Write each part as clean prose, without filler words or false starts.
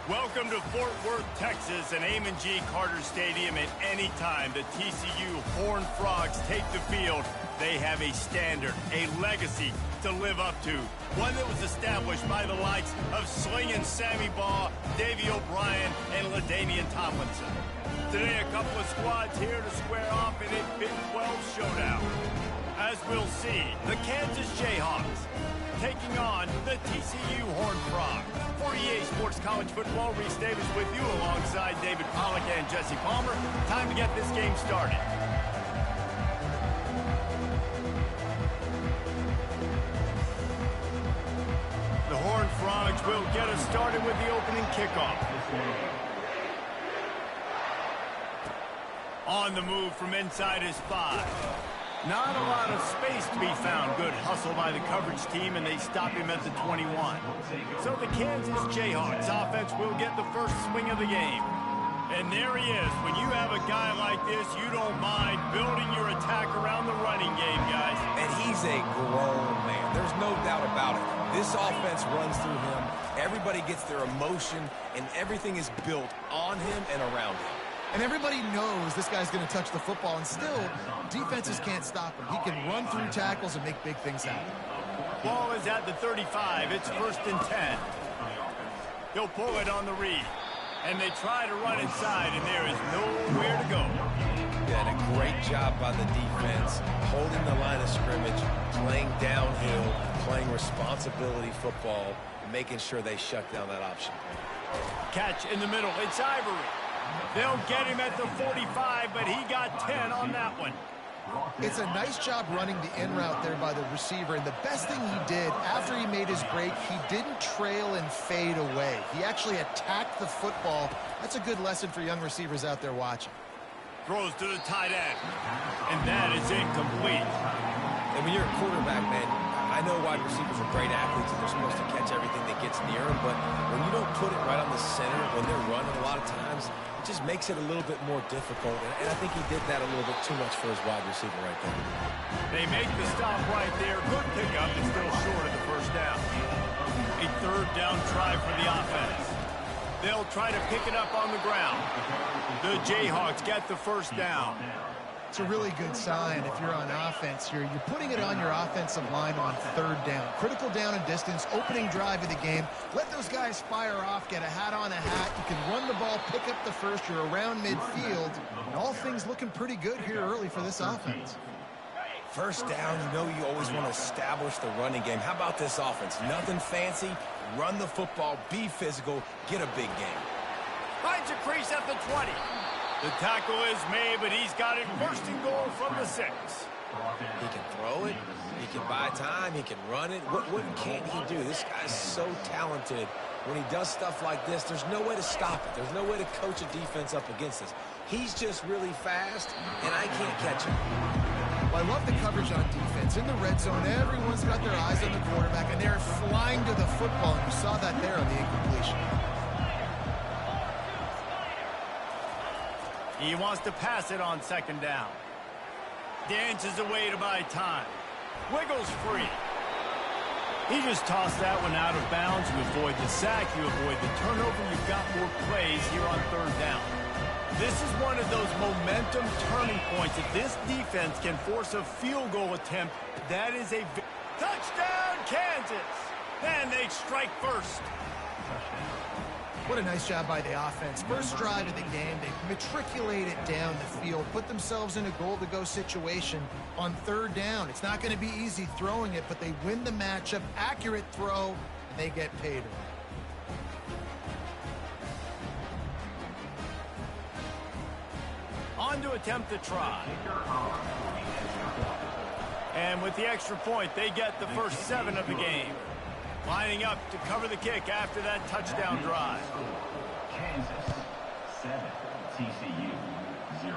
Welcome to Fort Worth, Texas, and Amon G. Carter Stadium. At any time the TCU Horned Frogs take the field, they have a standard, a legacy to live up to. One that was established by the likes of Slingin' Sammy Baugh, Davey O'Brien, and LaDainian Tomlinson. Today, a couple of squads here to square off in a Big 12 showdown. As we'll see, the Kansas Jayhawks taking on the TCU Horned Frogs. For EA Sports College Football, Reese Davis with you alongside David Pollack and Jesse Palmer. Time to get this game started. The Horned Frogs will get us started with the opening kickoff. On the move from inside his 5. Not a lot of space to be found. Good hustle by the coverage team, and they stop him at the 21. So the Kansas Jayhawks offense will get the first swing of the game. And there he is. When you have a guy like this, you don't mind building your attack around the running game, guys. And he's a grown man. There's no doubt about it. This offense runs through him. Everybody gets their emotion, and everything is built on him and around him. And everybody knows this guy's going to touch the football, and still, defenses can't stop him. He can run through tackles and make big things happen. Ball is at the 35. It's 1st and 10. He'll pull it on the read. And they try to run inside, and there is nowhere to go. Yeah, and a great job by the defense, holding the line of scrimmage, playing downhill, playing responsibility football, and making sure they shut down that option. Catch in the middle. It's Ivory. They'll get him at the 45, but he got 10 on that one. It's a nice job running the in route there by the receiver, and the best thing he did after he made his break, he didn't trail and fade away. He actually attacked the football. That's a good lesson for young receivers out there watching. Throws to the tight end, and that is incomplete. And when you're a quarterback, man, I know wide receivers are great athletes and they're supposed to catch everything that gets near them, but when you don't put it right on the center, when they're running a lot of times, it just makes it a little bit more difficult. And I think he did that a little bit too much for his wide receiver right there. They make the stop right there. Good pickup. It's still short of the first down. A 3rd down try for the offense. They'll try to pick it up on the ground. The Jayhawks get the first down. It's a really good sign if you're on offense here. You're putting it on your offensive line on 3rd down. Critical down and distance, opening drive of the game. Let those guys fire off, get a hat on a hat. You can run the ball, pick up the first. You're around midfield. And all things looking pretty good here early for this offense. First down, you know you always want to establish the running game. How about this offense? Nothing fancy. Run the football, be physical, get a big game. Finds a crease at the 20. The tackle is made, but he's got it 1st and goal from the 6. He can throw it. He can buy time. He can run it. What can't he do? This guy's so talented. When he does stuff like this, there's no way to stop it. There's no way to coach a defense up against this. He's just really fast, and I can't catch him. Well, I love the coverage on defense. In the red zone, everyone's got their eyes on the quarterback, and they're flying to the football, and you saw that there on the incompletion. He wants to pass it on 2nd down. Dances away to buy time. Wiggles free. He just tossed that one out of bounds. You avoid the sack. You avoid the turnover. You've got more plays here on 3rd down. This is one of those momentum turning points. If this defense can force a field goal attempt, that is a touchdown, Kansas. And they strike first. What a nice job by the offense. First drive of the game, they matriculate it down the field, put themselves in a goal-to-go situation on 3rd down. It's not going to be easy throwing it, but they win the matchup. Accurate throw, and they get paid. On to attempt the try. And with the extra point, they get the first 7 of the game. Lining up to cover the kick after that touchdown drive. Kansas 7, TCU 0.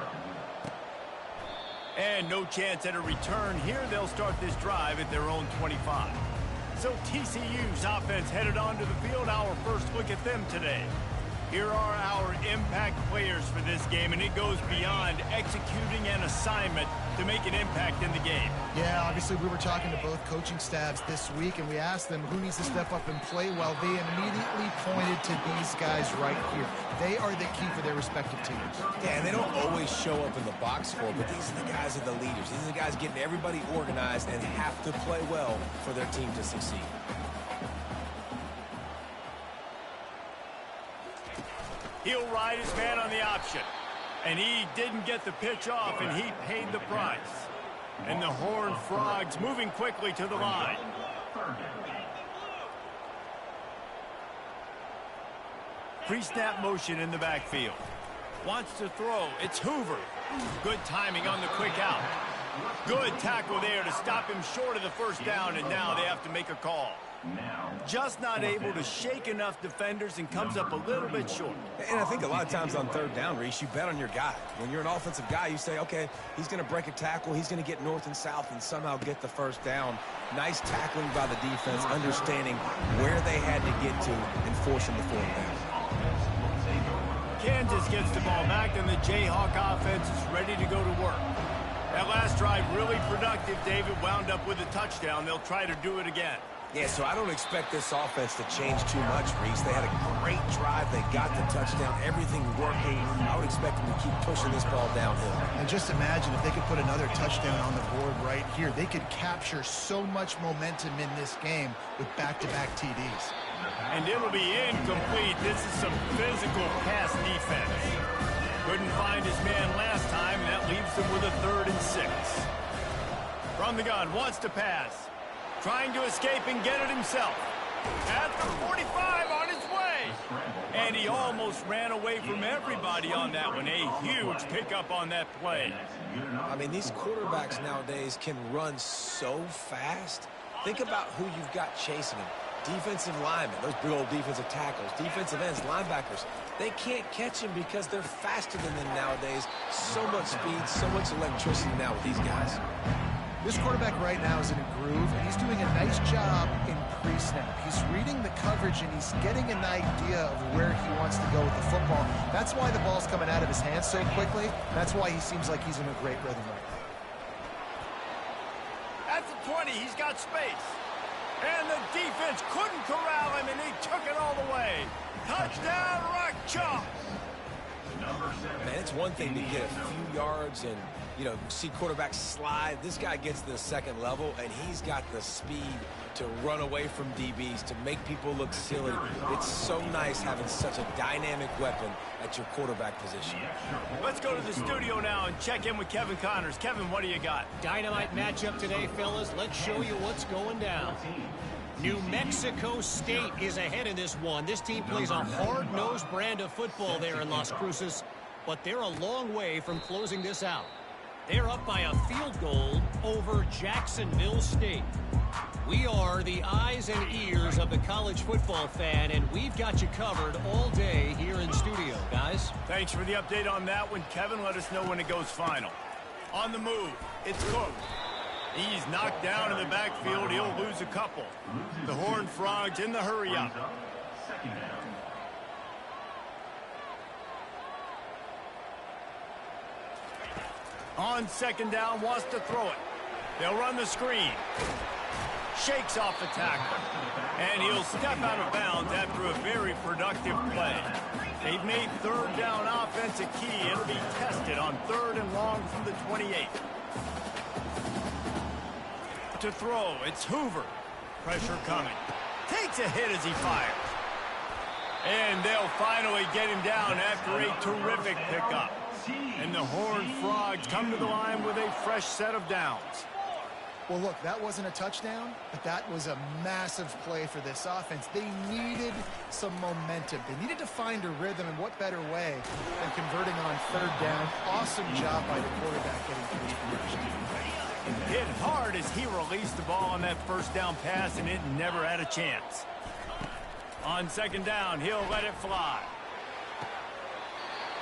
And no chance at a return here. They'll start this drive at their own 25. So TCU's offense headed onto the field. Our first look at them today. Here are our impact players for this game, and it goes beyond executing an assignment to make an impact in the game. Yeah, obviously we were talking to both coaching staffs this week, and we asked them who needs to step up and play well. They immediately pointed to these guys right here. They are the key for their respective teams. Yeah, and they don't always show up in the box score, but these are the guys that are the leaders. These are the guys getting everybody organized and have to play well for their team to succeed. He'll ride his man on the option. And he didn't get the pitch off, and he paid the price. And the Horned Frogs moving quickly to the line. Pre-snap motion in the backfield. Wants to throw. It's Hoover. Good timing on the quick out. Good tackle there to stop him short of the first down, and now they have to make a call. Just not able to shake enough defenders and comes up a little bit short. And I think a lot of times on third down, Reese, you bet on your guy. When you're an offensive guy, you say, okay, he's going to break a tackle, he's going to get north and south and somehow get the first down. Nice tackling by the defense, understanding where they had to get to and forcing the fourth down. Kansas gets the ball back, and the Jayhawk offense is ready to go to work. That last drive really productive. David wound up with a touchdown. They'll try to do it again. Yeah, so I don't expect this offense to change too much, Reese. They had a great drive. They got the touchdown. Everything working. I would expect them to keep pushing this ball downhill. And just imagine if they could put another touchdown on the board right here. They could capture so much momentum in this game with back-to-back TDs. And it'll be incomplete. This is some physical pass defense. Couldn't find his man last time, and that leaves him with a 3rd and 6. From the gun, wants to pass. Trying to escape and get it himself. At the 45 on his way. And he almost ran away from everybody on that one. A huge pickup on that play. I mean, these quarterbacks nowadays can run so fast. Think about who you've got chasing them. Defensive linemen, those big old defensive tackles, defensive ends, linebackers. They can't catch him because they're faster than them nowadays. So much speed, so much electricity now with these guys. This quarterback right now is in a groove, and he's doing a nice job in pre-snap. He's reading the coverage, and he's getting an idea of where he wants to go with the football. That's why the ball's coming out of his hands so quickly. That's why he seems like he's in a great rhythm right now. At the 20, he's got space. And the defense couldn't corral him, and he took it all the way. Touchdown, Rock Chalk! Man, it's one thing to get a few yards and, you know, see quarterbacks slide. This guy gets to the second level, and he's got the speed to run away from DBs, to make people look silly. It's so nice having such a dynamic weapon at your quarterback position. Let's go to the studio now and check in with Kevin Connors. Kevin, what do you got? Dynamite matchup today, fellas. Let's show you what's going down. New Mexico State is ahead in this one. This team plays a hard-nosed brand of football there in Las Cruces, but they're a long way from closing this out. They're up by a field goal over Jacksonville State. We are the eyes and ears of the college football fan, and we've got you covered all day here in studio, guys. Thanks for the update on that one, Kevin. Let us know when it goes final. On the move, it's Cook. He's knocked down in the backfield. He'll lose a couple. The Horned Frogs in the hurry-up. On second down, wants to throw it. They'll run the screen. Shakes off the tackle. And he'll step out of bounds after a very productive play. They've made third down offense a key. It'll be tested on 3rd and long from the 28. To throw, it's Hoover. Pressure coming. Takes a hit as he fires. And they'll finally get him down after a terrific pickup. And the Horned Frogs come to the line with a fresh set of downs. Well, look, that wasn't a touchdown, but that was a massive play for this offense. They needed some momentum. They needed to find a rhythm, and what better way than converting on 3rd down. Awesome job by the quarterback getting through his conversion. Hit hard as he released the ball on that first down pass, and it never had a chance. On second down, he'll let it fly.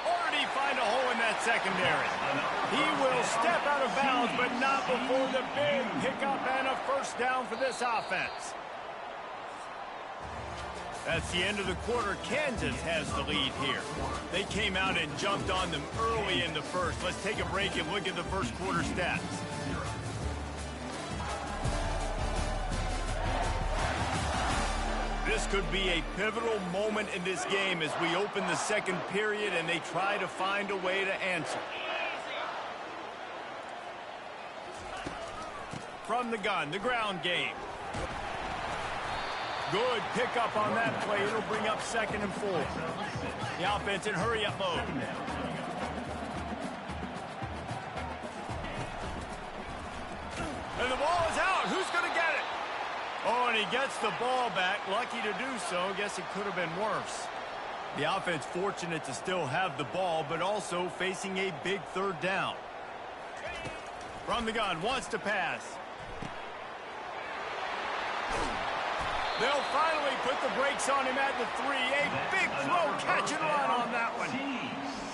Already find a hole in that secondary. He will step out of bounds, but not before the big pickup and a first down for this offense. That's the end of the quarter. Kansas has the lead here. They came out and jumped on them early in the first. Let's take a break and look at the first quarter stats. This could be a pivotal moment in this game as we open the second period and they try to find a way to answer. From the gun, the ground game. Good pickup on that play. It'll bring up 2nd and 4. The offense in hurry-up mode. And the ball is out. Who's going to get it? Oh, and he gets the ball back. Lucky to do so. Guess it could have been worse. The offense fortunate to still have the ball, but also facing a big 3rd down. From the gun, wants to pass. They'll finally put the brakes on him at the 3. A big throw, catch and run on that one.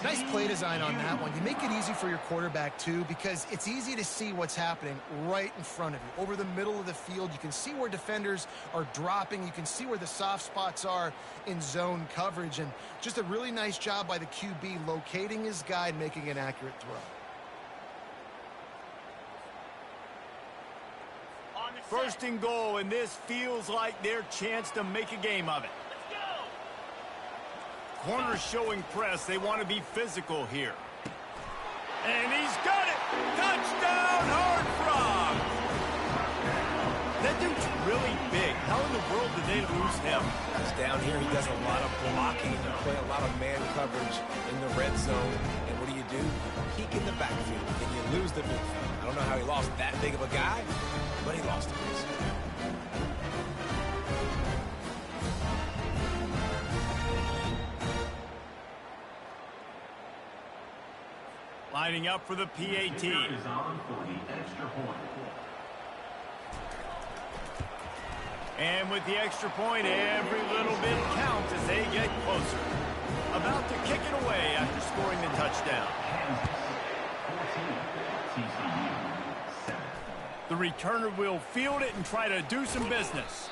Nice play design on that one. You make it easy for your quarterback, too, because it's easy to see what's happening right in front of you. Over the middle of the field, you can see where defenders are dropping. You can see where the soft spots are in zone coverage. And just a really nice job by the QB locating his guy and making an accurate throw. First and goal, and this feels like their chance to make a game of it. Corners showing press. They want to be physical here. And he's got it! Touchdown, Horned Frog! That dude's really big. How in the world did they lose him? He's down here. He does a lot of blocking. He play a lot of man coverage in the red zone. And what do? Peek in the backfield, and you lose the midfield. I don't know how he lost that big of a guy, but he lost a piece. Lining up for the PAT. Is on for the extra point. And with the extra point, every little bit counts as they get closer. About to kick it away after scoring the touchdown. Kansas 14, TCU 7. The returner will field it and try to do some business.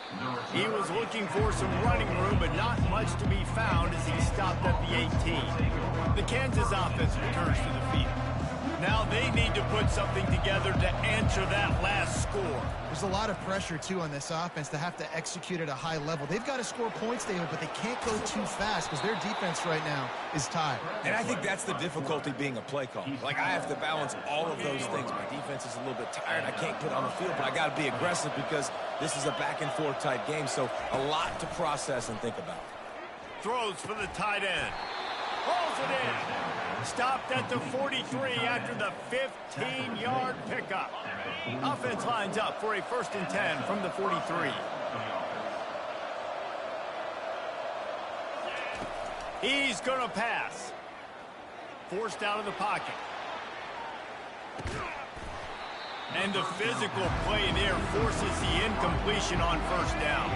He was looking for some running room, but not much to be found as he stopped at the 18. The Kansas offense returns to the field. Now they need to put something together to answer that last score. There's a lot of pressure, too, on this offense to have to execute at a high level. They've got to score points, David, but they can't go too fast because their defense right now is tied. And I think that's the difficulty being a play call. Like, I have to balance all of those things. My defense is a little bit tired. I can't put on the field, but I got to be aggressive because this is a back-and-forth type game, so a lot to process and think about. Throws for the tight end. Pulls it in. Stopped at the 43 after the 15-yard pickup. Offense lines up for a 1st and 10 from the 43. He's going to pass. Forced out of the pocket. And the physical play there forces the incompletion on 1st down.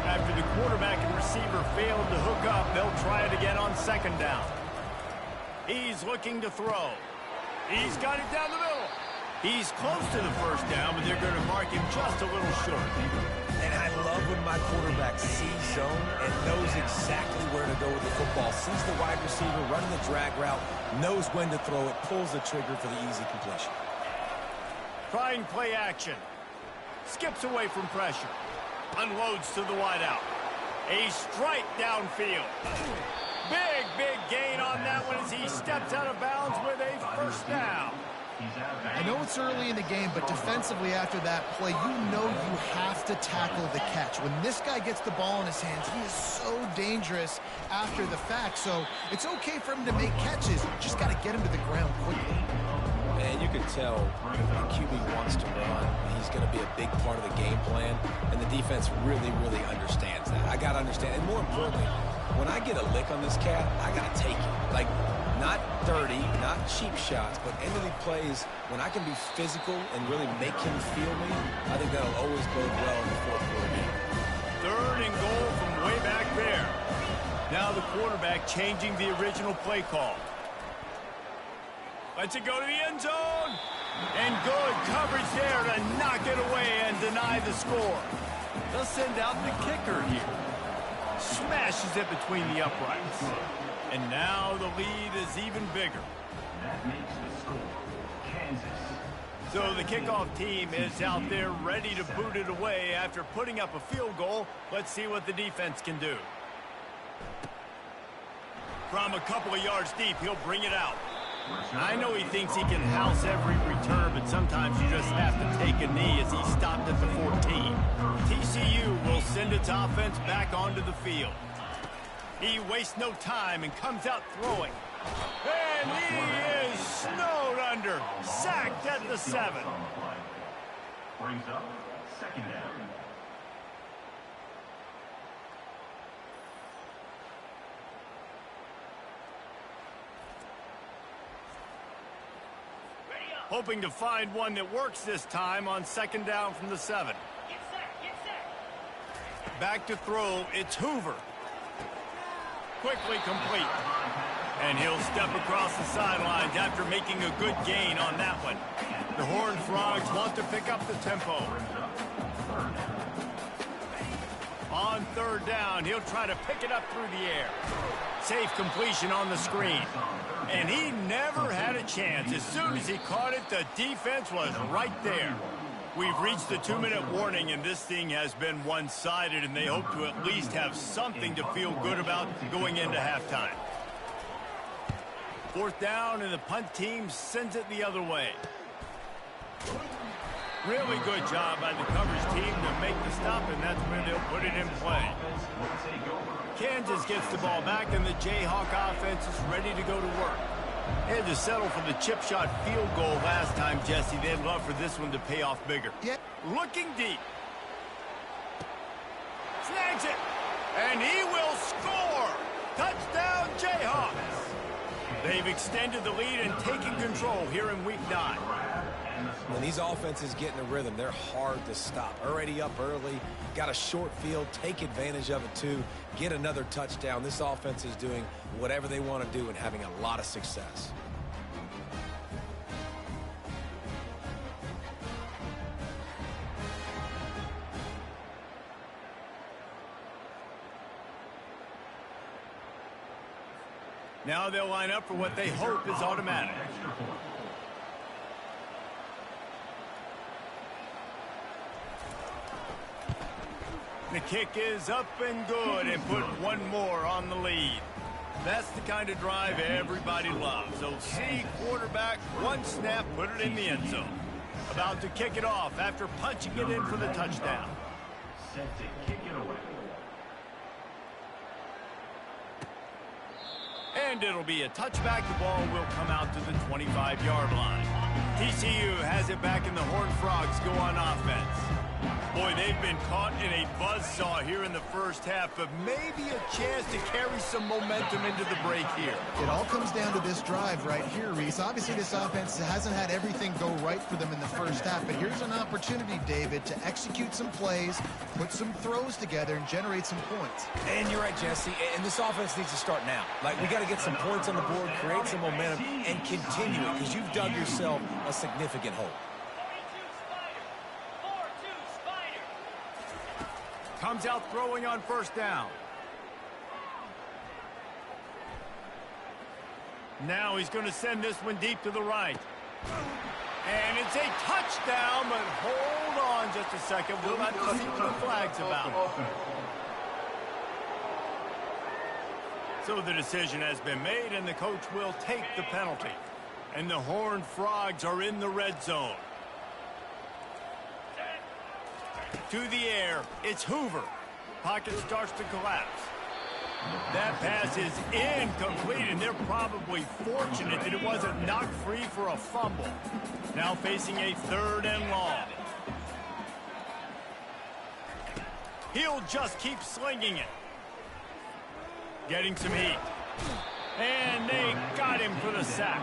After the quarterback and receiver failed to hook up, they'll try it again on 2nd down. He's looking to throw. He's got it down the middle. He's close to the 1st down, but they're going to mark him just a little short. And I love when my quarterback sees zone and knows exactly where to go with the football. Sees the wide receiver running the drag route, knows when to throw it, pulls the trigger for the easy completion. Trying play action. Skips away from pressure. Unloads to the wideout. A strike downfield. Big gain on that one as he steps out of bounds with a 1st down. I know it's early in the game, but defensively after that play, you know you have to tackle the catch. When this guy gets the ball in his hands, he is so dangerous after the fact. So it's okay for him to make catches. Just got to get him to the ground quickly. And you can tell if the QB wants to run, he's going to be a big part of the game plan. And the defense really understands that. I got to understand. And more importantly, when I get a lick on this cat, I got to take it. Like, not dirty, not cheap shots, but end-of-the plays, when I can be physical and really make him feel me, I think that'll always bode well in the 4th quarter game. 3rd and goal from way back there. Now the quarterback changing the original play call. Lets it go to the end zone. And good coverage there to knock it away and deny the score. They'll send out the kicker here. Smashes it between the uprights. And now the lead is even bigger. That makes the score Kansas. So the kickoff team is out there ready to boot it away after putting up a field goal. Let's see what the defense can do. From a couple of yards deep, he'll bring it out. I know he thinks he can house every return, but sometimes you just have to take a knee as he stopped at the 14. TCU will send its offense back onto the field. He wastes no time and comes out throwing. And he is snowed under. Sacked at the 7. Brings up second down. Hoping to find one that works this time on second down from the 7. Back to throw, it's Hoover. Quickly complete. And he'll step across the sidelines after making a good gain on that one. The Horned Frogs want to pick up the tempo. On third down, he'll try to pick it up through the air. Safe completion on the screen. And he never had a chance. As soon as he caught it, the defense was right there. We've reached the 2-minute warning, and this thing has been one-sided, and they hope to at least have something to feel good about going into halftime. Fourth down, and the punt team sends it the other way. Really good job by the coverage team to make the stop, and that's where they'll put it in play. Kansas gets the ball back, and the Jayhawk offense is ready to go to work. They had to settle for the chip shot field goal last time, Jesse. They'd love for this one to pay off bigger. Yeah. Looking deep. Snags it. And he will score. Touchdown, Jayhawks. They've extended the lead and taken control here in Week 9. When these offenses get in a rhythm, they're hard to stop. Already up early, got a short field, take advantage of it too, get another touchdown. This offense is doing whatever they want to do and having a lot of success. Now they'll line up for what they hope is automatic. The kick is up and good and put one more on the lead. That's the kind of drive everybody loves. So see quarterback, one snap, put it in the end zone. About to kick it off after punching it in for the touchdown. Set to kick it away. And it'll be a touchback. The ball will come out to the 25-yard line. TCU has it back, and the Horned Frogs go on offense. Boy, they've been caught in a buzzsaw here in the first half, but maybe a chance to carry some momentum into the break here. It all comes down to this drive right here, Reese. Obviously, this offense hasn't had everything go right for them in the first half, but here's an opportunity, David, to execute some plays, put some throws together, and generate some points. And you're right, Jesse, and this offense needs to start now. Like, we got to get some points on the board, create some momentum, and continue it, because you've dug yourself a significant hole. Comes out throwing on first down. Now he's going to send this one deep to the right. And it's a touchdown, but hold on just a second. We'll have to see what the flag's about. So the decision has been made, and the coach will take the penalty. And the Horned Frogs are in the red zone. To the air, it's Hoover. Pocket starts to collapse. That pass is incomplete, and they're probably fortunate that it wasn't knocked free for a fumble. Now facing a 3rd and long. He'll just keep slinging it. Getting some heat. And they got him for the sack.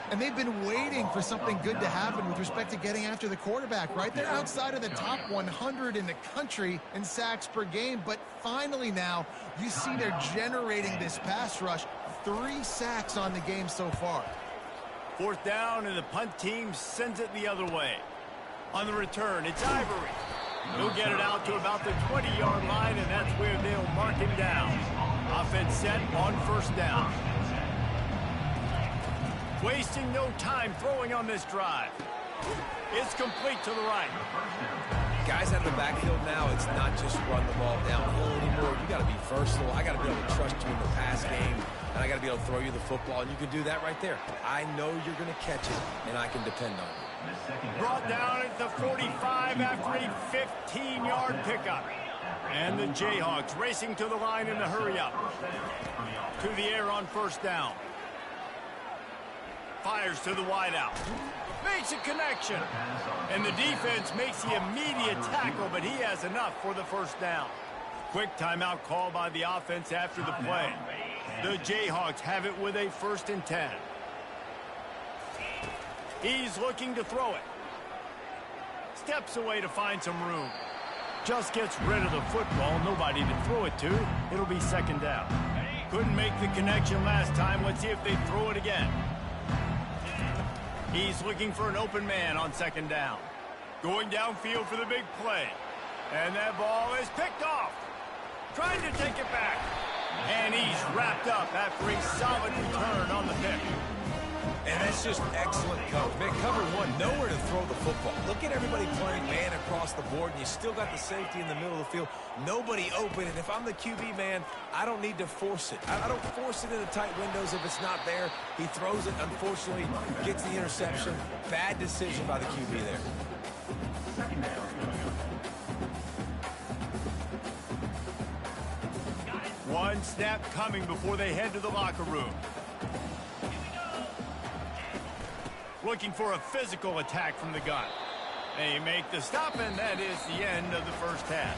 And they've been waiting for something good to happen with respect to getting after the quarterback, right? They're outside of the top 100 in the country in sacks per game, but finally now you see they're generating this pass rush. 3 sacks on the game so far. 4th down, and the punt team sends it the other way. On the return, it's Ivory. He'll get it out to about the 20-yard line, and that's where they'll mark him down. Offense set on first down. Wasting no time throwing on this drive. It's complete to the right. Guys out of the backfield now, it's not just run the ball downhill anymore. You got to be versatile. I got to be able to trust you in the pass game, and I got to be able to throw you the football, and you can do that right there. I know you're going to catch it, and I can depend on it. Brought down at the 45 after a 15-yard pickup. And the Jayhawks racing to the line in the hurry-up. To the air on first down. Fires to the wideout. Makes a connection. And the defense makes the immediate tackle, but he has enough for the first down. Quick timeout call by the offense after the play. The Jayhawks have it with a 1st and 10. He's looking to throw it. Steps away to find some room. Just gets rid of the football. Nobody to throw it to. It'll be 2nd down. Couldn't make the connection last time. Let's see if they throw it again. He's looking for an open man on 2nd down. Going downfield for the big play. And that ball is picked off. Trying to take it back. And he's wrapped up after a solid return on the pick. And that's just excellent coverage. Man, cover one, nowhere to throw the football. Look at everybody playing man across the board, and you still got the safety in the middle of the field. Nobody open, and if I'm the QB, man, I don't need to force it. I don't force it into tight windows if it's not there. He throws it, unfortunately, gets the interception. Bad decision by the QB there. One snap coming before they head to the locker room. Looking for a physical attack from the gun. They make the stop, and that is the end of the first half.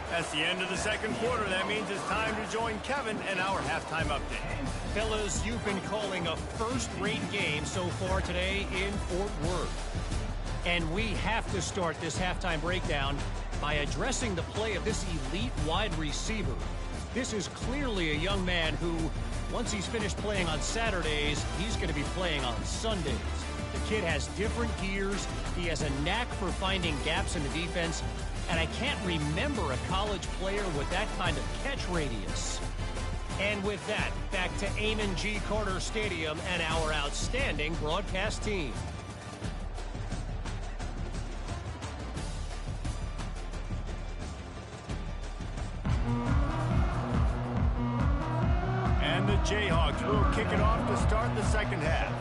That's the end of the second quarter. That means it's time to join Kevin and our halftime update. Fellas, you've been calling a first-rate game so far today in Fort Worth. And we have to start this halftime breakdown by addressing the play of this elite wide receiver. This is clearly a young man who, once he's finished playing on Saturdays, he's going to be playing on Sundays. The kid has different gears. He has a knack for finding gaps in the defense. And I can't remember a college player with that kind of catch radius. And with that, back to Amon G. Carter Stadium and our outstanding broadcast team. And the Jayhawks will kick it off to start the second half.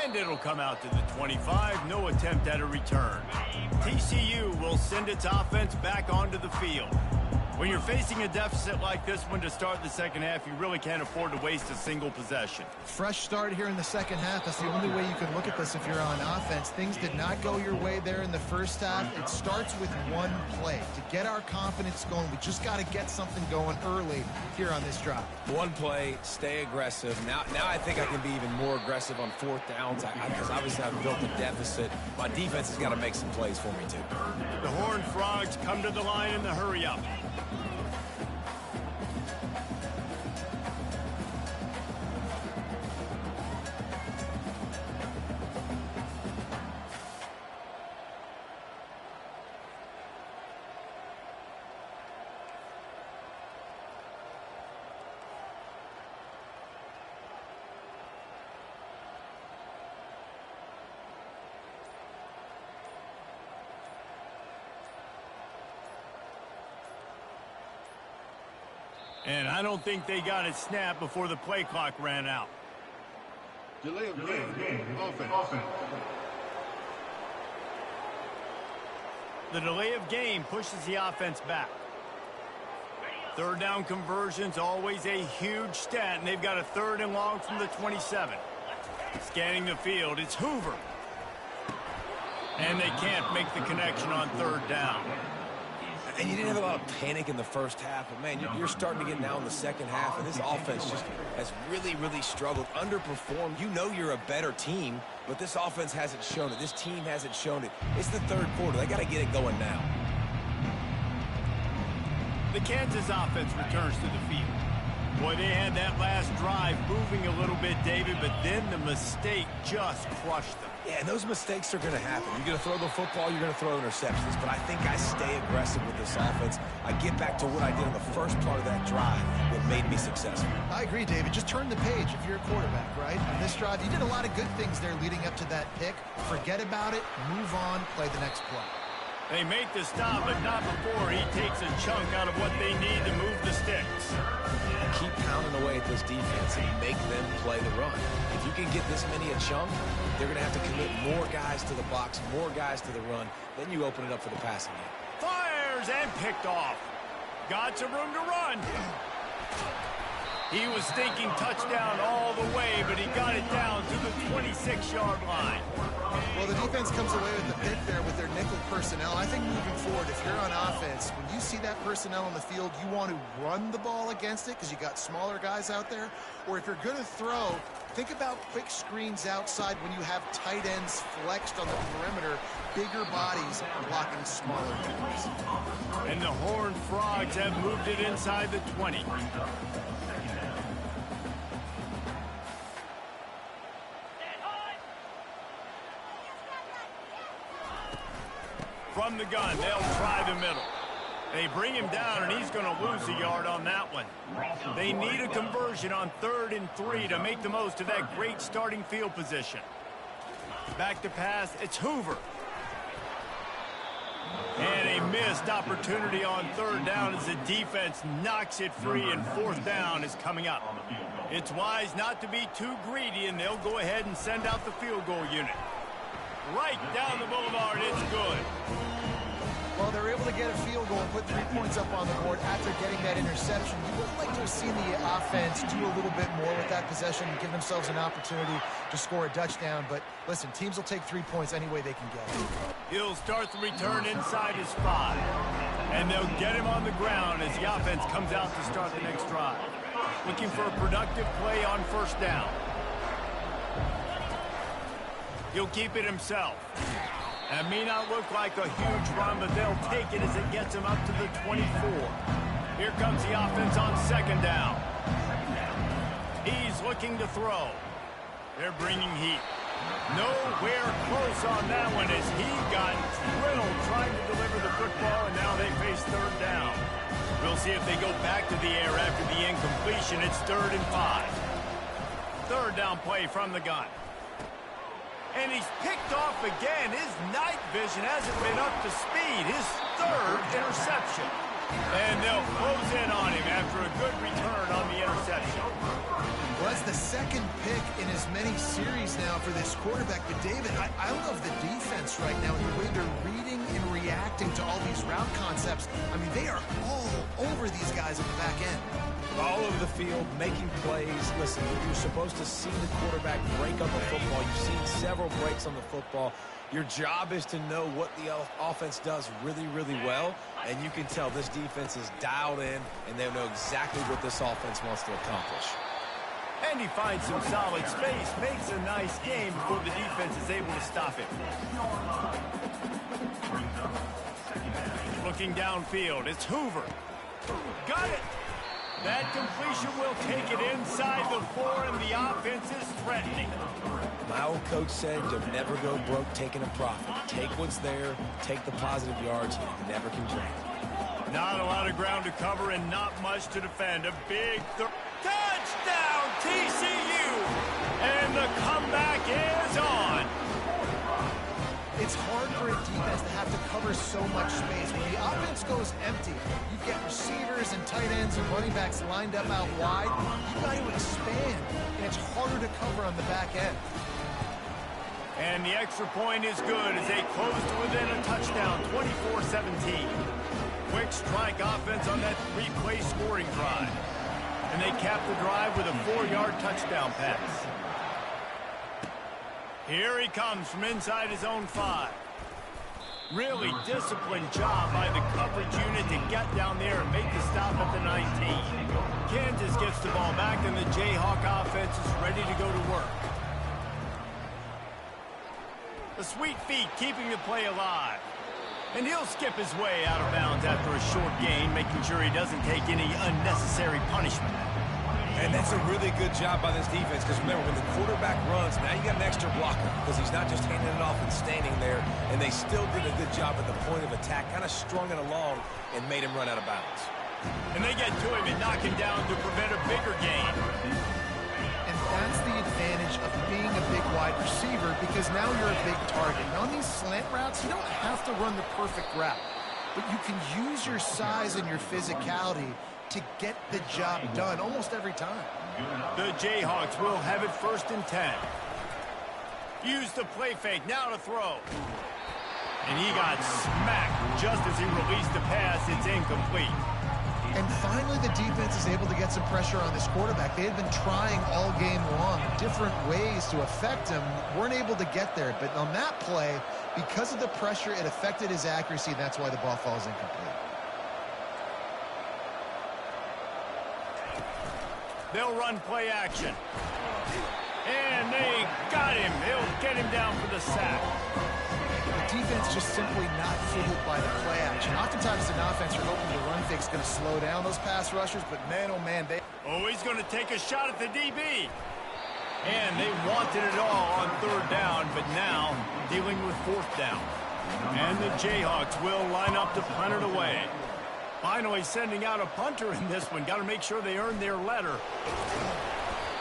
And it'll come out to the 25. No attempt at a return. TCU will send its offense back onto the field. When you're facing a deficit like this one to start the second half, you really can't afford to waste a single possession. Fresh start here in the second half. That's the only way you can look at this if you're on offense. Things did not go your way there in the first half. It starts with one play. To get our confidence going, we just got to get something going early here on this drive. One play, stay aggressive. Now I think I can be even more aggressive on 4th downs because obviously I've built a deficit. My defense has got to make some plays for me too. The Horned Frogs come to the line in the hurry-up. And I don't think they got it snapped before the play clock ran out. Delay of game. Offense. The delay of game pushes the offense back. 3rd down conversion's always a huge stat, and they've got a 3rd and long from the 27. Scanning the field, it's Hoover. And they can't make the connection on 3rd down. And you didn't have a lot of panic in the first half, but, man, you're starting to get now in the second half, and this offense just has really, really struggled, underperformed. You know you're a better team, but this offense hasn't shown it. This team hasn't shown it. It's the 3rd quarter. They got to get it going now. The Kansas offense returns to the field. Boy, they had that last drive moving a little bit, David, but then the mistake just crushed them. Yeah, and those mistakes are going to happen. You're going to throw the football, you're going to throw interceptions. But I think I stay aggressive with this offense. I get back to what I did in the first part of that drive that made me successful. I agree, David. Just turn the page if you're a quarterback, right? On this drive, you did a lot of good things there leading up to that pick. Forget about it, move on, play the next play. They make the stop, but not before he takes a chunk out of what they need to move the sticks. Keep pounding away at this defense and make them play the run. If you can get this many a chunk, they're going to have to commit more guys to the box, more guys to the run. Then you open it up for the passing game. Fires and picked off. Got some room to run. He was thinking touchdown all the way, but he got it down to the 26-yard line. Well, the defense comes away with the pick there with their nickel personnel. I think moving forward, if you're on offense, when you see that personnel on the field, you want to run the ball against it because you got smaller guys out there. Or if you're going to throw, think about quick screens outside when you have tight ends flexed on the perimeter, bigger bodies blocking smaller guys. And the Horned Frogs have moved it inside the 20. From the gun, they'll try the middle. They bring him down, and he's going to lose a yard on that one. They need a conversion on 3rd and 3 to make the most of that great starting field position. Back to pass, it's Hoover. And a missed opportunity on 3rd down as the defense knocks it free, and 4th down is coming up. It's wise not to be too greedy, and they'll go ahead and send out the field goal unit. Right down the boulevard, it's good. Well, they're able to get a field goal and put 3 points up on the board after getting that interception. You would like to have seen the offense do a little bit more with that possession and give themselves an opportunity to score a touchdown. But listen, teams will take 3 points any way they can get it. He'll start the return inside his 5. And they'll get him on the ground as the offense comes out to start the next drive. Looking for a productive play on 1st down. He'll keep it himself. That may not look like a huge run, but they'll take it as it gets him up to the 24. Here comes the offense on 2nd down. He's looking to throw. They're bringing heat. Nowhere close on that one as he got drilled trying to deliver the football, and now they face 3rd down. We'll see if they go back to the air after the incompletion. It's 3rd and 5. 3rd down play from the gun. And he's picked off again. His night vision hasn't been up to speed. His 3rd interception. And they'll close in on him after a good return on the interception. Well, that's the 2nd pick in as many series now for this quarterback. But, David, I love the defense right now and the way they're reading and reacting to all these route concepts. I mean, they are all over these guys at the back end. All over the field, making plays. Listen, you're supposed to see the quarterback break on the football. You've seen several breaks on the football. Your job is to know what the offense does really, really well. And you can tell this defense is dialed in, and they know exactly what this offense wants to accomplish. And he finds some solid space, makes a nice game before the defense is able to stop him. Looking downfield, it's Hoover. Got it! That completion will take it inside the 4, and the offense is threatening. My old coach said you'll never go broke taking a profit. Take what's there, take the positive yards, you never can drain it. Not a lot of ground to cover and not much to defend. A big touchdown, TCU! And the comeback is on. It's hard for a defense to have to cover so much space. When the offense goes empty, you get receivers and tight ends and running backs lined up out wide. You've got to expand, and it's harder to cover on the back end. And the extra point is good as they close to within a touchdown, 24-17. Quick strike offense on that 3-play scoring drive. And they cap the drive with a 4-yard touchdown pass. Here he comes from inside his own 5. Really disciplined job by the coverage unit to get down there and make the stop at the 19. Kansas gets the ball back, and the Jayhawk offense is ready to go to work. The sweet feet keeping the play alive. And he'll skip his way out of bounds after a short gain, making sure he doesn't take any unnecessary punishment. And that's a really good job by this defense, because remember, when the quarterback runs, now you got an extra blocker, because he's not just handing it off and standing there, and they still did a good job at the point of attack, kind of strung it along and made him run out of bounds. And they get to him and knock him down to prevent a bigger gain. And that's the advantage of being a big wide receiver, because now you're a big target. And on these slant routes, you don't have to run the perfect route, but you can use your size and your physicality to get the job done almost every time. The Jayhawks will have it 1st and 10. Use the play fake, now to throw. And he got smacked just as he released the pass. It's incomplete. And finally, the defense is able to get some pressure on this quarterback. They had been trying all game long different ways to affect him, weren't able to get there. But on that play, because of the pressure, it affected his accuracy, and that's why the ball falls incomplete. They'll run play action. And they got him. They'll get him down for the sack. The defense just simply not fooled by the play action. Oftentimes, as an offense, you're hoping the run fake's going to slow down those pass rushers, but man, oh man, they... Oh, he's going to take a shot at the DB. And they wanted it all on 3rd down, but now dealing with 4th down. And the Jayhawks will line up to punt it away. Finally sending out a punter in this one. Got to make sure they earn their letter.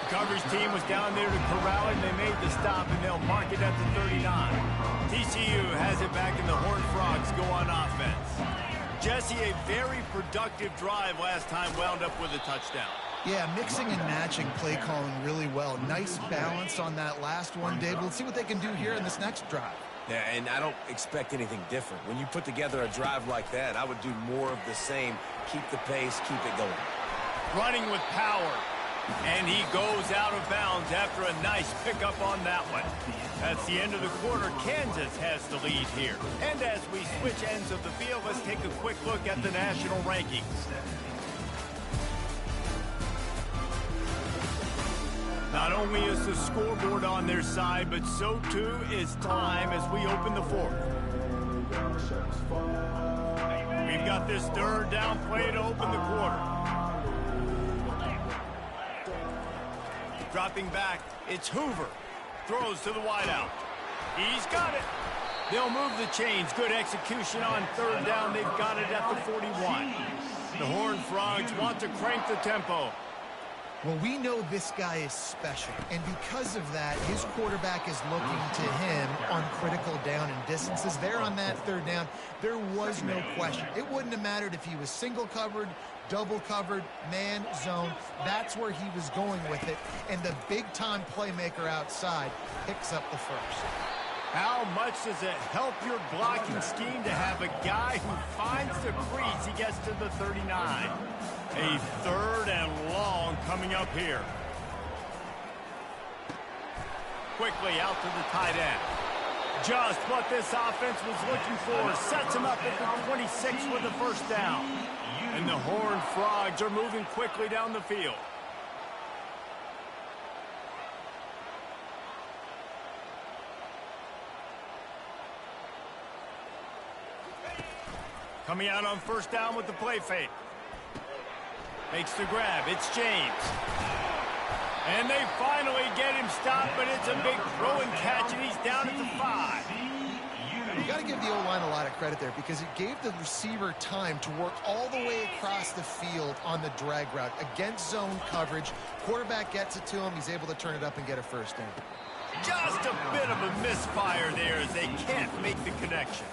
The coverage team was down there to corral it. They made the stop, and they'll mark it at the 39. TCU has it back, and the Horned Frogs go on offense. Jesse, a very productive drive last time, wound up with a touchdown. Yeah, mixing and matching play calling really well. Nice balance on that last one, Dave. Let's see what they can do here in this next drive. Yeah, and I don't expect anything different. When you put together a drive like that, I would do more of the same. Keep the pace, keep it going. Running with power. And he goes out of bounds after a nice pickup on that one. That's the end of the quarter. Kansas has the lead here. And as we switch ends of the field, let's take a quick look at the national rankings. Not only is the scoreboard on their side, but so too is time as we open the 4th. We've got this 3rd down play to open the quarter. Dropping back, it's Hoover. Throws to the wideout. He's got it. They'll move the chains. Good execution on 3rd down. They've got it at the 41. The Horned Frogs want to crank the tempo. Well, we know this guy is special, and because of that, his quarterback is looking to him on critical down and distances. There on that 3rd down, there was no question. It wouldn't have mattered if he was single covered, double covered, man, zone. That's where he was going with it, and the big-time playmaker outside picks up the first. How much does it help your blocking scheme to have a guy who finds the crease? He gets to the 39. A 3rd and long coming up here. Quickly out to the tight end. Just what this offense was looking for. Sets him up at the 26 with the 1st down. And the Horned Frogs are moving quickly down the field. Coming out on 1st down with the play fake. Makes the grab. It's James. And they finally get him stopped, but it's a big throw and catch, and he's down at the 5. You got to give the O-line a lot of credit there, because it gave the receiver time to work all the way across the field on the drag route against zone coverage. Quarterback gets it to him. He's able to turn it up and get a 1st down. Just a bit of a misfire there as they can't make the connection.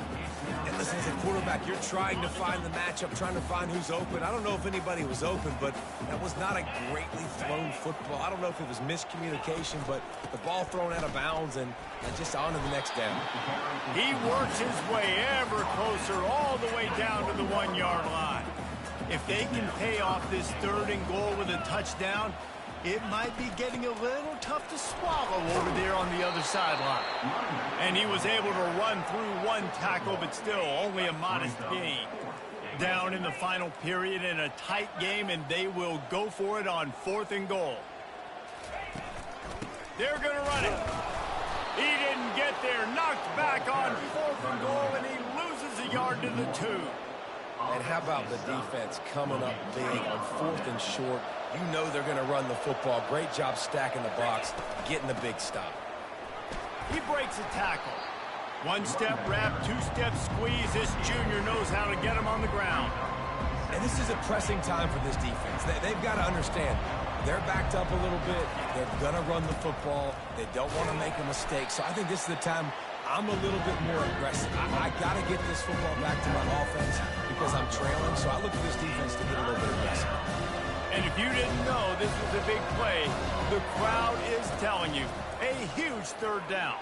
And listen, as a quarterback, you're trying to find the matchup, trying to find who's open. I don't know if anybody was open, but that was not a greatly thrown football. I don't know if it was miscommunication, but the ball thrown out of bounds and just on to the next down. He works his way ever closer all the way down to the 1-yard line. If they can pay off this 3rd and goal with a touchdown, it might be getting a little tough to swallow over there on the other sideline. And he was able to run through 1 tackle, but still only a modest gain. Down in the final period in a tight game, and they will go for it on 4th and goal. They're going to run it. He didn't get there. Knocked back on 4th and goal, and he loses a yard to the 2. And how about the defense coming up big on 4th and short? You know they're going to run the football. Great job stacking the box, getting the big stop. He breaks a tackle. One-step wrap, two-step squeeze. This junior knows how to get him on the ground. And this is a pressing time for this defense. They've got to understand, they're backed up a little bit. They're going to run the football. They don't want to make a mistake. So I think this is the time I'm a little bit more aggressive. I got to get this football back to my offense because I'm trailing. So I look for this defense to get a little bit aggressive. And if you didn't know this was a big play, the crowd is telling you a huge 3rd down.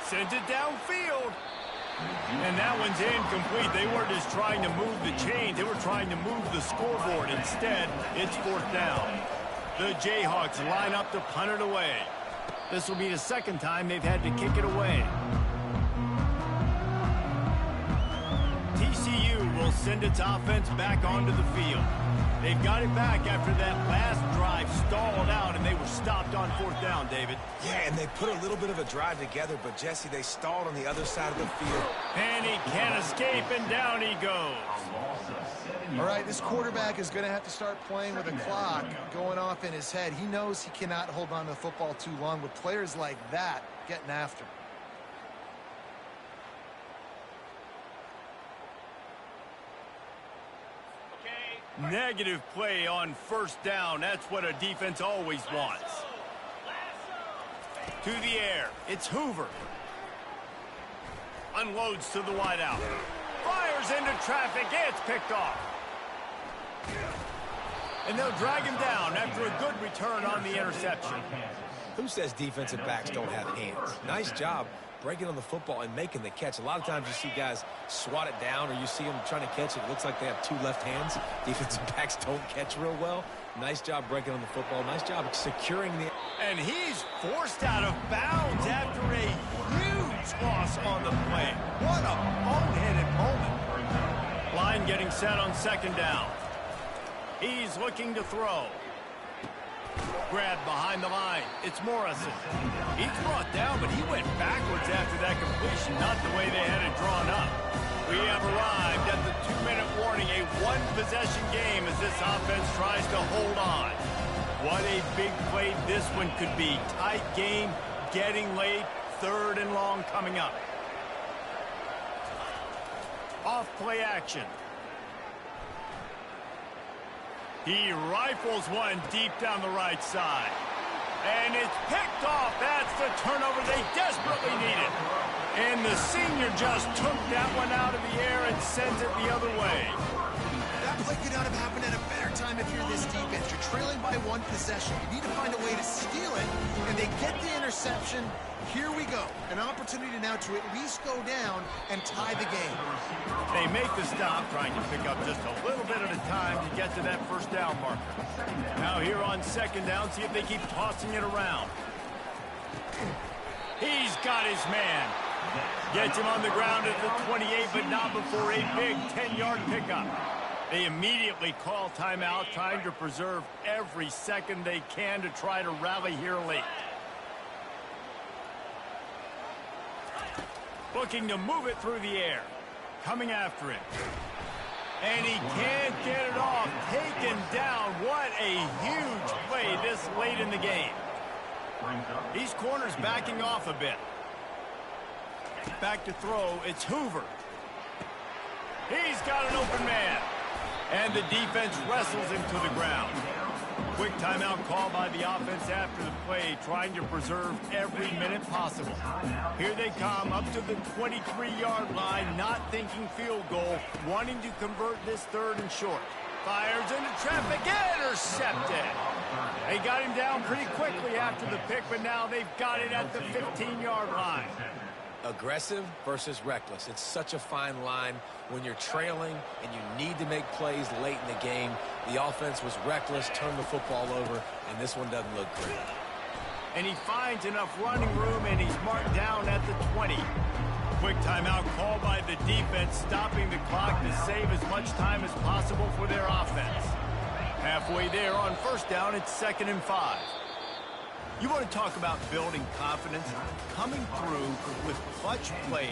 Sends it downfield. And that one's incomplete. They weren't just trying to move the chains. They were trying to move the scoreboard. Instead, it's 4th down. The Jayhawks line up to punt it away. This will be the 2nd time they've had to kick it away. TCU will send its offense back onto the field. They've got it back after that last drive stalled out, and they were stopped on 4th down, David. Yeah, and they put a little bit of a drive together, but, Jesse, they stalled on the other side of the field. And he can't escape, and down he goes. All right, this quarterback is going to have to start playing with a clock going off in his head. He knows he cannot hold on to the football too long with players like that getting after him. Negative play on 1st down. That's what a defense always wants. To the air. It's Hoover. Unloads to the wideout. Fires into traffic. It's picked off. And they'll drag him down after a good return on the interception. Who says defensive backs don't have hands? Nice job breaking on the football and making the catch. A lot of times you see guys swat it down or you see them trying to catch it. It looks like they have 2 left hands. Defensive backs don't catch real well. Nice job breaking on the football. Nice job securing the... And he's forced out of bounds after a huge loss on the play. What a boneheaded moment. Line getting set on 2nd down. He's looking to throw. Grab behind the line. It's Morrison. He's brought down, but he went backwards after that completion, not the way they had it drawn up. We have arrived at the 2-minute warning, a 1-possession game as this offense tries to hold on. What a big play this one could be. Tight game, getting late, 3rd and long coming up. Off play action. He rifles one deep down the right side. And it's picked off. That's the turnover they desperately needed. And the senior just took that one out of the air and sends it the other way. That play could not have happened at a better time if you're this defense. You're trailing by 1 possession. You need to find a way to steal it, and they get the interception. Here we go. An opportunity now to at least go down and tie the game. They make the stop, trying to pick up just a little bit at a time to get to that 1st down marker. Now here on 2nd down, see if they keep tossing it around. He's got his man. Gets him on the ground at the 28, but not before a big 10-yard pickup. They immediately call timeout, trying to preserve every second they can to try to rally here late. Looking to move it through the air. Coming after it. And he can't get it off. Taken down. What a huge play this late in the game. These corners backing off a bit. Back to throw. It's Hoover. He's got an open man. And the defense wrestles him to the ground. Quick timeout call by the offense after the play, trying to preserve every minute possible. Here they come up to the 23-yard line, not thinking field goal, wanting to convert this 3rd and short. Fires into traffic, intercepted. They got him down pretty quickly after the pick, but now they've got it at the 15-yard line. Aggressive versus reckless. It's such a fine line when you're trailing and you need to make plays late in the game. The offense was reckless, turned the football over, and this one doesn't look great. And he finds enough running room, and he's marked down at the 20. Quick timeout called by the defense, stopping the clock to save as much time as possible for their offense. Halfway there on 1st down, it's 2nd and 5. You want to talk about building confidence? Coming through with clutch plays,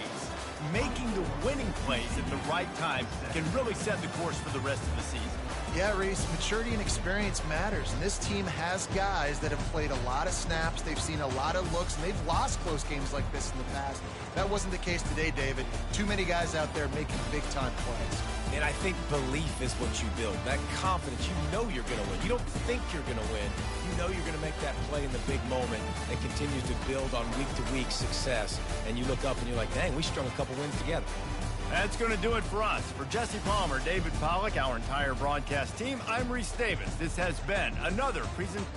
making the winning plays at the right time can really set the course for the rest of the season. Yeah, Reese, maturity and experience matters, and this team has guys that have played a lot of snaps, they've seen a lot of looks, and they've lost close games like this in the past. That wasn't the case today, David. Too many guys out there making big-time plays. And I think belief is what you build, that confidence. You know you're going to win. You don't think you're going to win. You know you're going to make that play in the big moment and continue to build on week-to-week success. And you look up and you're like, dang, we strung a couple wins together. That's going to do it for us. For Jesse Palmer, David Pollack, our entire broadcast team, I'm Reese Davis. This has been another presentation.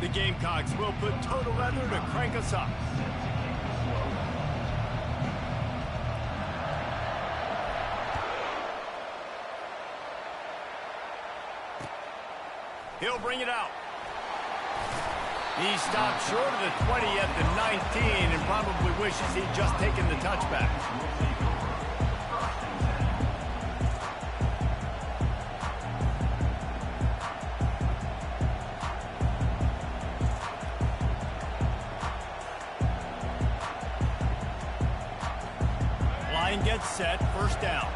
The Gamecocks will put total leather to crank us up. He'll bring it out. He stopped short of the 20 at the 19 and probably wishes he'd just taken the touchback. Line gets set, first down.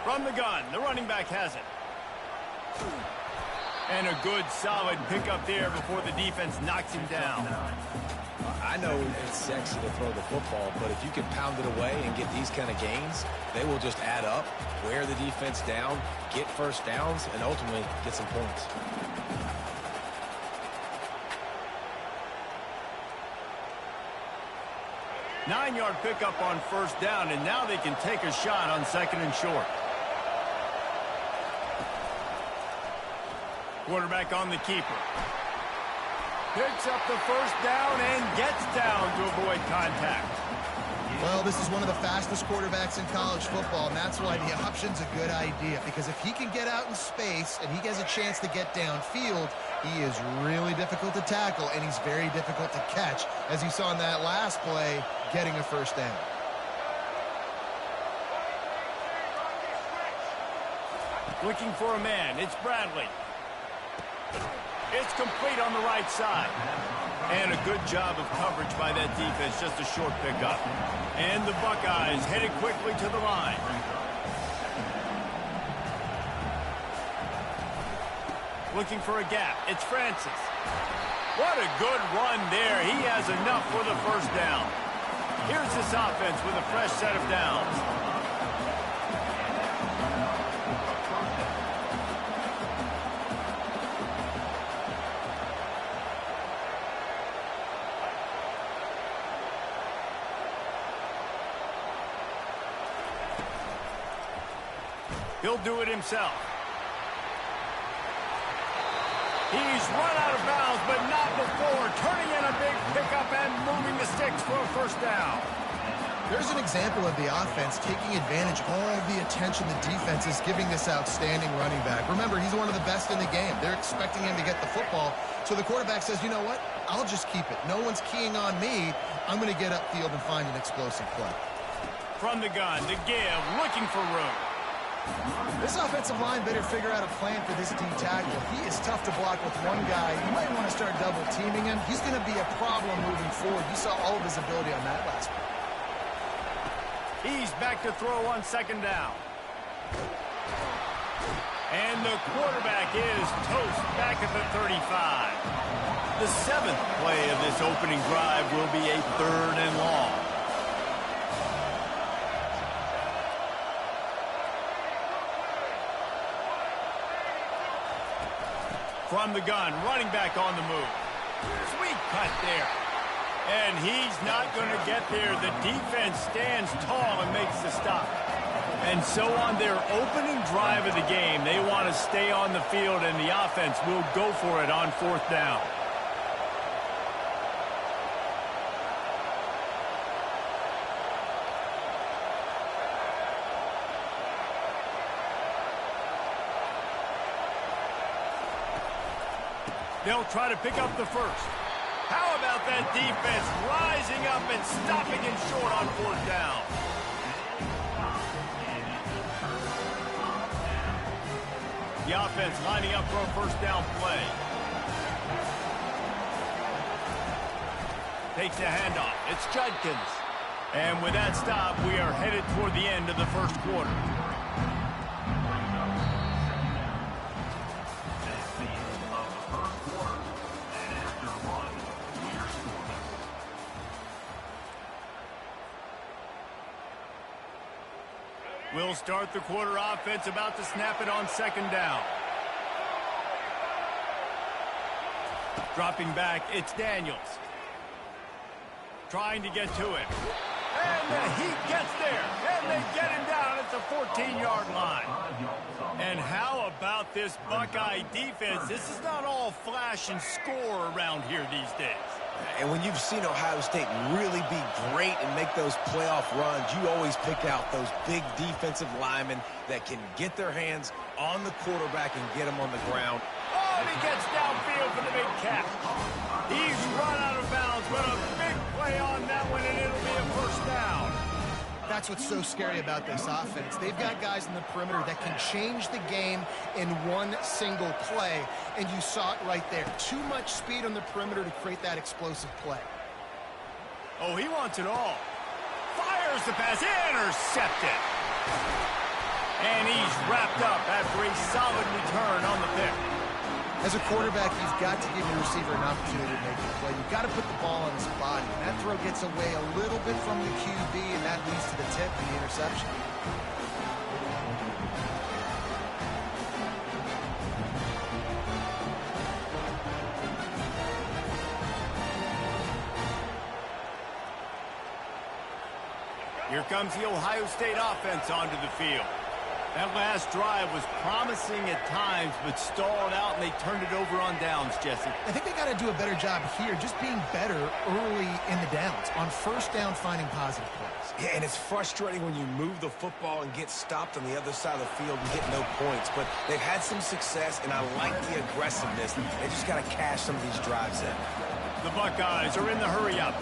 From the gun, the running back has it. And a good, solid pickup there before the defense knocks him down. I know it's sexy to throw the football, but if you can pound it away and get these kind of gains, they will just add up, wear the defense down, get first downs, and ultimately get some points. Nine-yard pickup on first down, and now they can take a shot on second and short. Quarterback on the keeper. Picks up the first down and gets down to avoid contact. Well, this is one of the fastest quarterbacks in college football, and that's why the option's a good idea. Because if he can get out in space and he has a chance to get downfield, he is really difficult to tackle, and he's very difficult to catch, as you saw in that last play, getting a first down. Looking for a man. It's Bradley. It's complete on the right side. And a good job of coverage by that defense. Just a short pickup. And the Buckeyes headed quickly to the line. Looking for a gap. It's Francis. What a good run there. He has enough for the first down. Here's this offense with a fresh set of downs. He'll do it himself. He's run out of bounds, but not before. Turning in a big pickup and moving the sticks for a first down. There's an example of the offense taking advantage of all the attention the defense is giving this outstanding running back. Remember, he's one of the best in the game. They're expecting him to get the football. So the quarterback says, you know what? I'll just keep it. No one's keying on me. I'm going to get upfield and find an explosive play. From the gun, the give, looking for room. This offensive line better figure out a plan for this D tackle. He is tough to block with one guy. You might want to start double teaming him. He's going to be a problem moving forward. You saw all of his ability on that last play. He's back to throw on second down. And the quarterback is toast back at the 35. The seventh play of this opening drive will be a third and long. From the gun, running back on the move. Sweet cut there. And he's not going to get there. The defense stands tall and makes the stop. And so on their opening drive of the game, they want to stay on the field, and the offense will go for it on fourth down. They'll try to pick up the first. How about that defense rising up and stopping him short on fourth down? The offense lining up for a first down play. Takes the handoff. It's Judkins. And with that stop, we are headed toward the end of the first quarter. We'll start the quarter offense, about to snap it on second down. Dropping back, it's Daniels. Trying to get to it. And he gets there, and they get him down at the 14-yard line. And how about this Buckeye defense? This is not all flash and score around here these days. And when you've seen Ohio State really be great and make those playoff runs, you always pick out those big defensive linemen that can get their hands on the quarterback and get him on the ground. Oh, and he gets downfield for the big catch. He's run out of bounds, but a big play on that one, and it'll be a first down. That's what's so scary about this offense. They've got guys in the perimeter that can change the game in one single play, and you saw it right there. Too much speed on the perimeter to create that explosive play. Oh, he wants it all. Fires the pass, intercepted. And he's wrapped up after a solid return on the pick. As a quarterback, you've got to give your receiver an opportunity to make the play. You've got to put the ball on his body. And that throw gets away a little bit from the QB, and that leads to the tip and the interception. Here comes the Ohio State offense onto the field. That last drive was promising at times, but stalled out, and they turned it over on downs, Jesse. I think they got to do a better job here, just being better early in the downs, on first down finding positive plays. Yeah, and it's frustrating when you move the football and get stopped on the other side of the field and get no points. But they've had some success, and I like the aggressiveness. They just got to cash some of these drives in. The Buckeyes are in the hurry-up.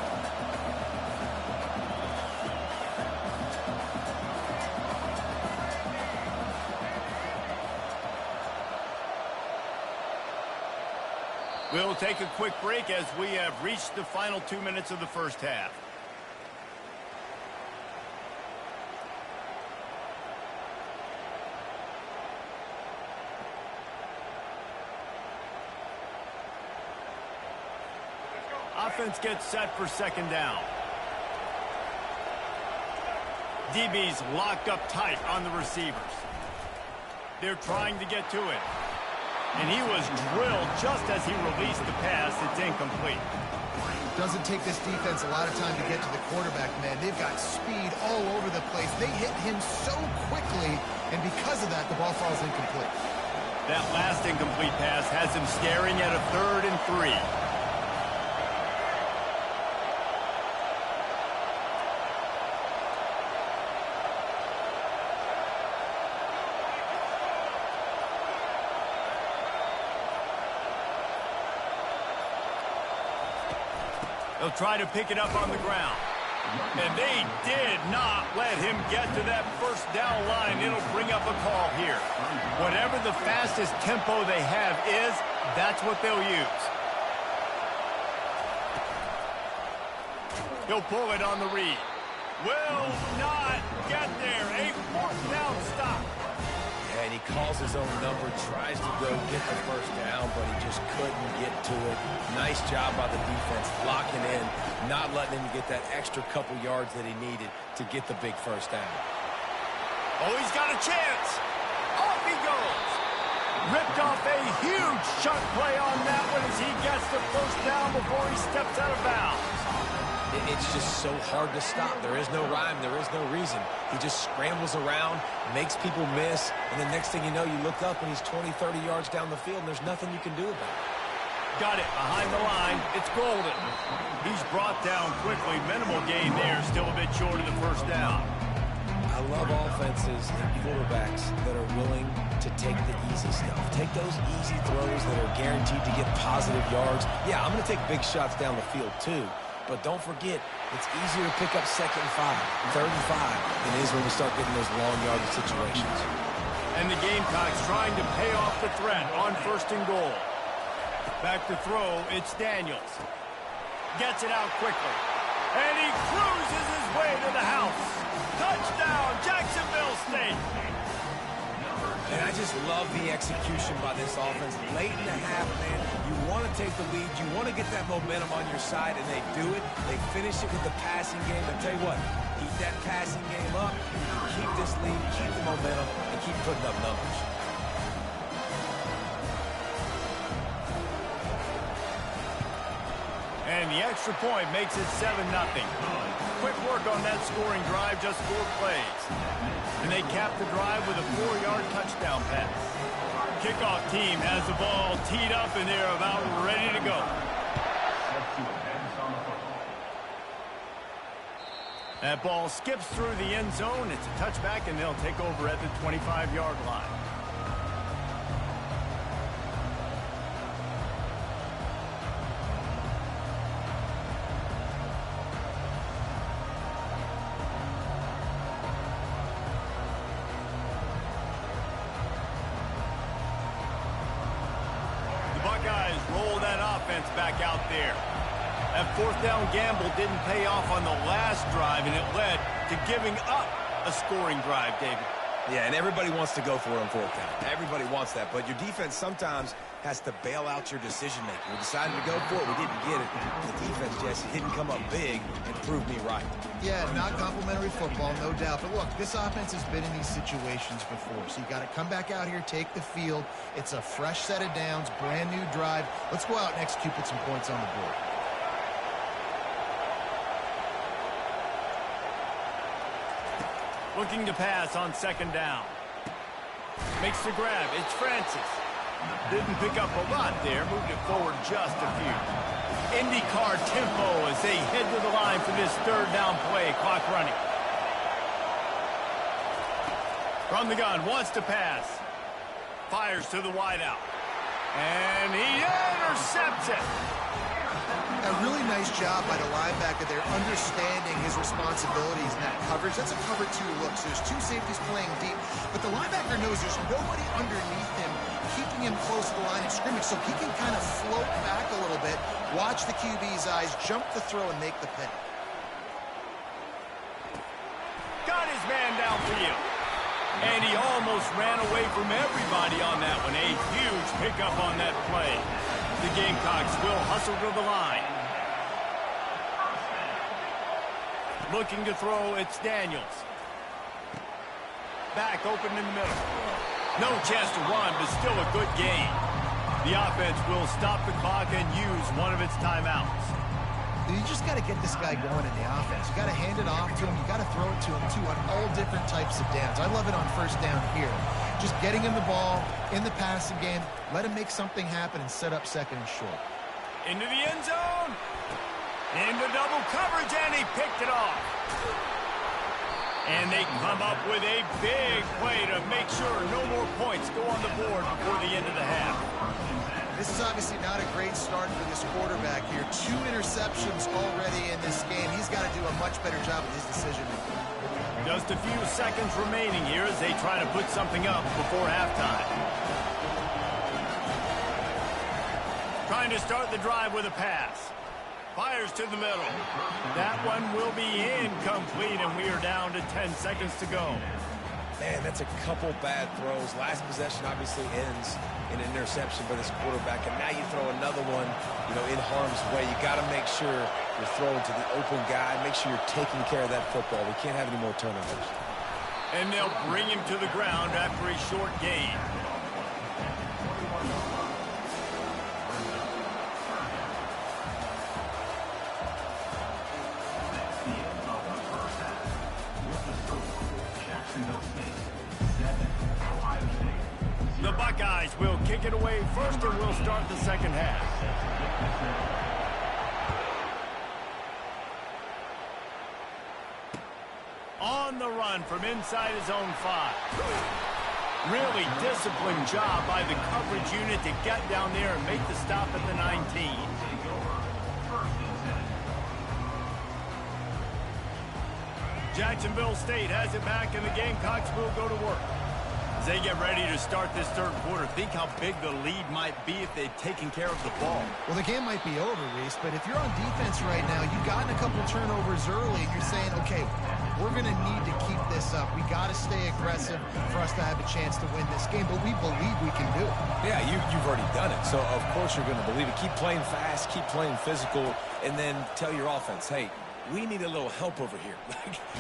We'll take a quick break as we have reached the final 2 minutes of the first half. Offense gets set for second down. DB's locked up tight on the receivers. They're trying to get to it. And he was drilled just as he released the pass. It's incomplete. Doesn't take this defense a lot of time to get to the quarterback, man. They've got speed all over the place. They hit him so quickly, and because of that, the ball falls incomplete. That last incomplete pass has him staring at a 3rd and 3. They'll try to pick it up on the ground. And they did not let him get to that first down line. It'll bring up a call here. Whatever the fastest tempo they have is, that's what they'll use. He'll pull it on the read. Will not get there. A 4th down stop. And he calls his own number, tries to go get the first down, but he just couldn't get to it. Nice job by the defense, locking in, not letting him get that extra couple yards that he needed to get the big first down. Oh, he's got a chance. Off he goes. Ripped off a huge chunk play on that one as he gets the first down before he steps out of bounds. It's just so hard to stop. There is no rhyme. There is no reason. He just scrambles around, makes people miss, and the next thing you know, you look up and he's 20, 30 yards down the field, and there's nothing you can do about it. Got it behind the line. It's golden. He's brought down quickly. Minimal gain there. Still a bit short of the first down. I love offenses and quarterbacks that are willing to take the easy stuff. Take those easy throws that are guaranteed to get positive yards. Yeah, I'm going to take big shots down the field too. But don't forget, it's easier to pick up 2nd and 5, 3rd and 5 than it is when we start getting those long yardage situations. And the Gamecocks trying to pay off the threat on 1st and goal. Back to throw, it's Daniels. Gets it out quickly. And he cruises his way to the house. Touchdown, Jacksonville State. And I just love the execution by this offense. Late in the half, man, you want to take the lead. You want to get that momentum on your side, and they do it. They finish it with the passing game. I tell you what, keep that passing game up, keep this lead, keep the momentum, and keep putting up numbers. And the extra point makes it 7-0. Quick work on that scoring drive, just 4 plays. And they cap the drive with a 4-yard touchdown. kickoff team has the ball teed up, and they're about ready to go. That ball skips through the end zone. It's a touchback, and they'll take over at the 25-yard line. The Buckeyes roll that offense back out there. That fourth down gamble didn't pay off on the last drive, and it led to giving up a scoring drive, David. Yeah, and everybody wants to go for it on fourth down. Everybody wants that, but your defense sometimes has to bail out your decision-making. We decided to go for it. We didn't get it. The defense, Jesse, didn't come up big and prove me right. Yeah, not complimentary football, no doubt. But look, this offense has been in these situations before, so you got to come back out here, take the field. It's a fresh set of downs, brand new drive. Let's go out and execute, put some points on the board. Looking to pass on second down. Makes the grab. It's Francis. Didn't pick up a lot there. Moved it forward just a few. IndyCar tempo as they head to the line for this third down play. Clock running. From the gun. Wants to pass. Fires to the wideout. And he intercepts it. A really nice job by the linebacker there, understanding his responsibilities in that coverage. That's a cover two look, so there's two safeties playing deep, but the linebacker knows there's nobody underneath him keeping him close to the line of scrimmage, so he can kind of float back a little bit, watch the QB's eyes, jump the throw, and make the pick. Got his man downfield. And he almost ran away from everybody on that one. A huge pickup on that play. The Gamecocks will hustle to the line. Looking to throw, it's Daniels. Back open in the middle. No chance to run, but still a good game. The offense will stop the clock and use one of its timeouts. You just got to get this guy going in the offense. You got to hand it off to him. You got to throw it to him, too, on all different types of downs. I love it on first down here. Just getting him the ball in the passing game. Let him make something happen and set up second and short. Into the end zone. Into double coverage, and he picked it off. And they come up with a big play to make sure no more points go on the board before the end of the half. This is obviously not a great start for this quarterback here. 2 interceptions already in this game. He's got to do a much better job with his decision-making. Just a few seconds remaining here as they try to put something up before halftime. Trying to start the drive with a pass. Fires to the middle. That one will be incomplete, and we are down to 10 seconds to go. Man, that's a couple bad throws. Last possession obviously ends in an interception by this quarterback, and now you throw another one, in harm's way. You got to make sure you're throwing to the open guy. Make sure you're taking care of that football. We can't have any more turnovers. And they'll bring him to the ground after a short gain. The Buckeyes will kick it away first, and we'll start the second half. On the run from inside his own 5. Really disciplined job by the coverage unit to get down there and make the stop at the 19. Jacksonville State has it back, and the Gamecocks will go to work. As they get ready to start this third quarter, think how big the lead might be if they'd taken care of the ball. Well, the game might be over, Reese, but if you're on defense right now, you've gotten a couple turnovers early, and you're saying, okay, we're going to need to keep this up. We got to stay aggressive for us to have a chance to win this game, but we believe we can do it. Yeah, you've already done it, so of course you're going to believe it. Keep playing fast, keep playing physical, and then tell your offense, hey, we need a little help over here.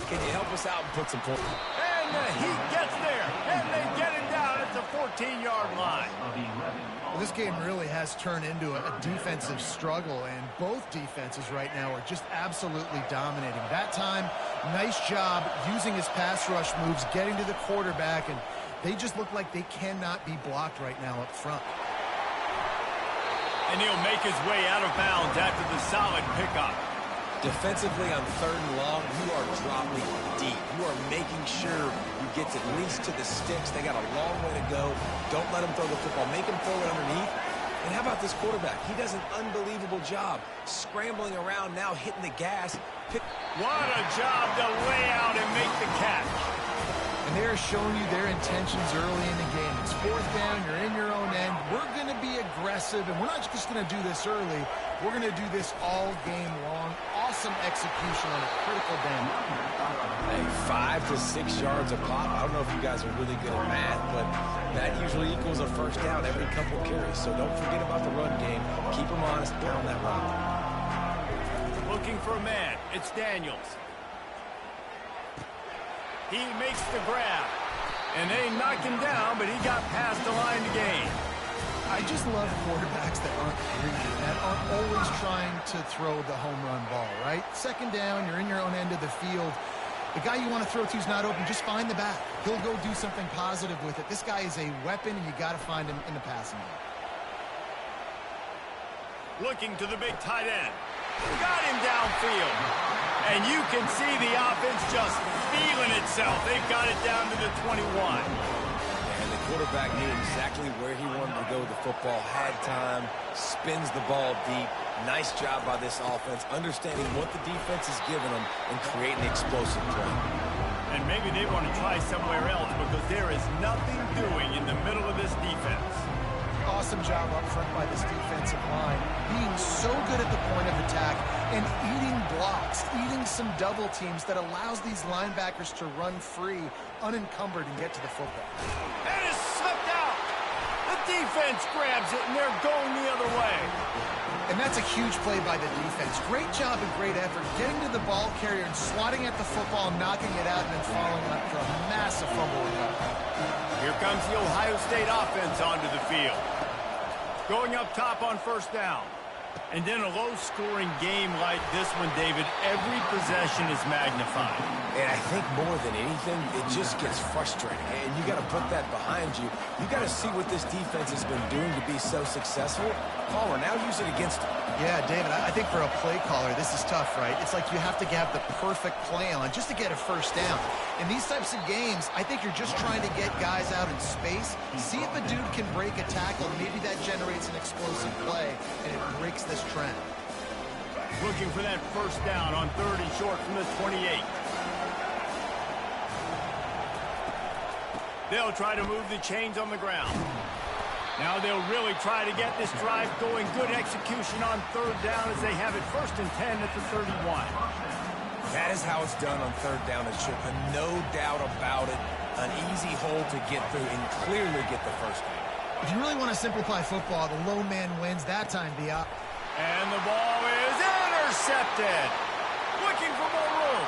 Can you help us out and put some points? And the Heat gets there, and they get it down at the 14-yard line. Well, this game really has turned into a defensive struggle, and both defenses right now are just absolutely dominating. That time, nice job using his pass rush moves, getting to the quarterback, and They just look like they cannot be blocked right now up front. And he'll make his way out of bounds after the solid pickup. Defensively on 3rd and long, you are dropping deep. You are making sure you get at least to the sticks. They got a long way to go. Don't let them throw the football. Make them throw it underneath. And how about this quarterback? He does an unbelievable job scrambling around, now hitting the gas. What a job to lay out and make the catch. And they're showing you their intentions early in the game. It's 4th down, you're in your own end. We're going to be aggressive, and we're not just going to do this early. We're going to do this all game long. Awesome execution on a critical down. Hey, 5 to 6 yards a pop. I don't know if you guys are really good at math, but that usually equals a 1st down every couple carries. So don't forget about the run game. Keep them honest, pound that run. Looking for a man. It's Daniels. He makes the grab. And they knock him down, but he got past the line to gain. I just love quarterbacks that aren't greedy, that aren't always trying to throw the home run ball, right? 2nd down, you're in your own end of the field. The guy you want to throw to is not open. Just find the back. He'll go do something positive with it. This guy is a weapon, and you got to find him in the passing game. Looking to the big tight end. Got him downfield. And you can see the offense just feeling itself. They've got it down to the 21. And the quarterback knew exactly where he wanted to go with the football, had time, spins the ball deep. Nice job by this offense, understanding what the defense is giving them and creating explosive play. And maybe they want to try somewhere else because there is nothing doing in the middle of this defense. Awesome job up front by this defensive line, being so good at the point of attack and eating blocks, eating some double teams that allows these linebackers to run free, unencumbered, and get to the football. And it's slipped out. The defense grabs it, and they're going the other way. And that's a huge play by the defense. Great job and great effort getting to the ball carrier and swatting at the football, knocking it out, and then following up for a massive fumble recovery. Here comes the Ohio State offense onto the field. Going up top on 1st down. And then a low-scoring game like this one, David, every possession is magnified. And I think more than anything, it just gets frustrating. And you got to put that behind you. You got to see what this defense has been doing to be so successful. Caller, now use it against them. Yeah, David, I think for a play caller, this is tough, right? It's like you have to have the perfect play on just to get a 1st down. In these types of games, I think you're just trying to get guys out in space, see if a dude can break a tackle. Maybe that generates an explosive play, and it breaks this trend. Looking for that 1st down on 3rd and short from the 28. They'll try to move the chains on the ground. Now they'll really try to get this drive going. Good execution on 3rd down as they have it 1st and 10 at the 31. That is how it's done on 3rd down. It should be no doubt about it. An easy hole to get through and clearly get the 1st down. If you really want to simplify football, the lone man wins that time, Biop. And the ball is intercepted. Looking for more room.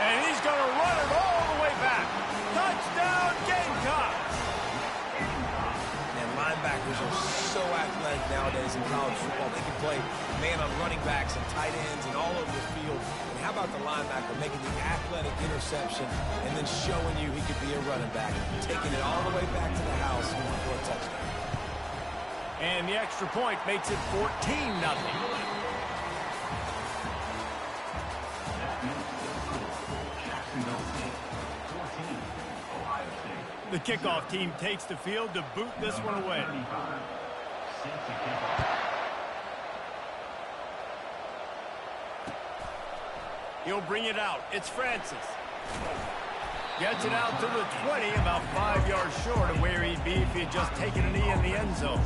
And he's going to run it all the way back. Touchdown, Gamecocks. And linebackers are so athletic nowadays in college football. They can play man on running backs and tight ends and all over the field. And how about the linebacker making the athletic interception and then showing you he could be a running back, taking it all the way back to the house for a touchdown. And the extra point makes it 14-0. The kickoff team takes the field to boot this one away. He'll bring it out. It's Francis. Gets it out to the 20, about 5 yards short of where he'd be if he had just taken a knee in the end zone.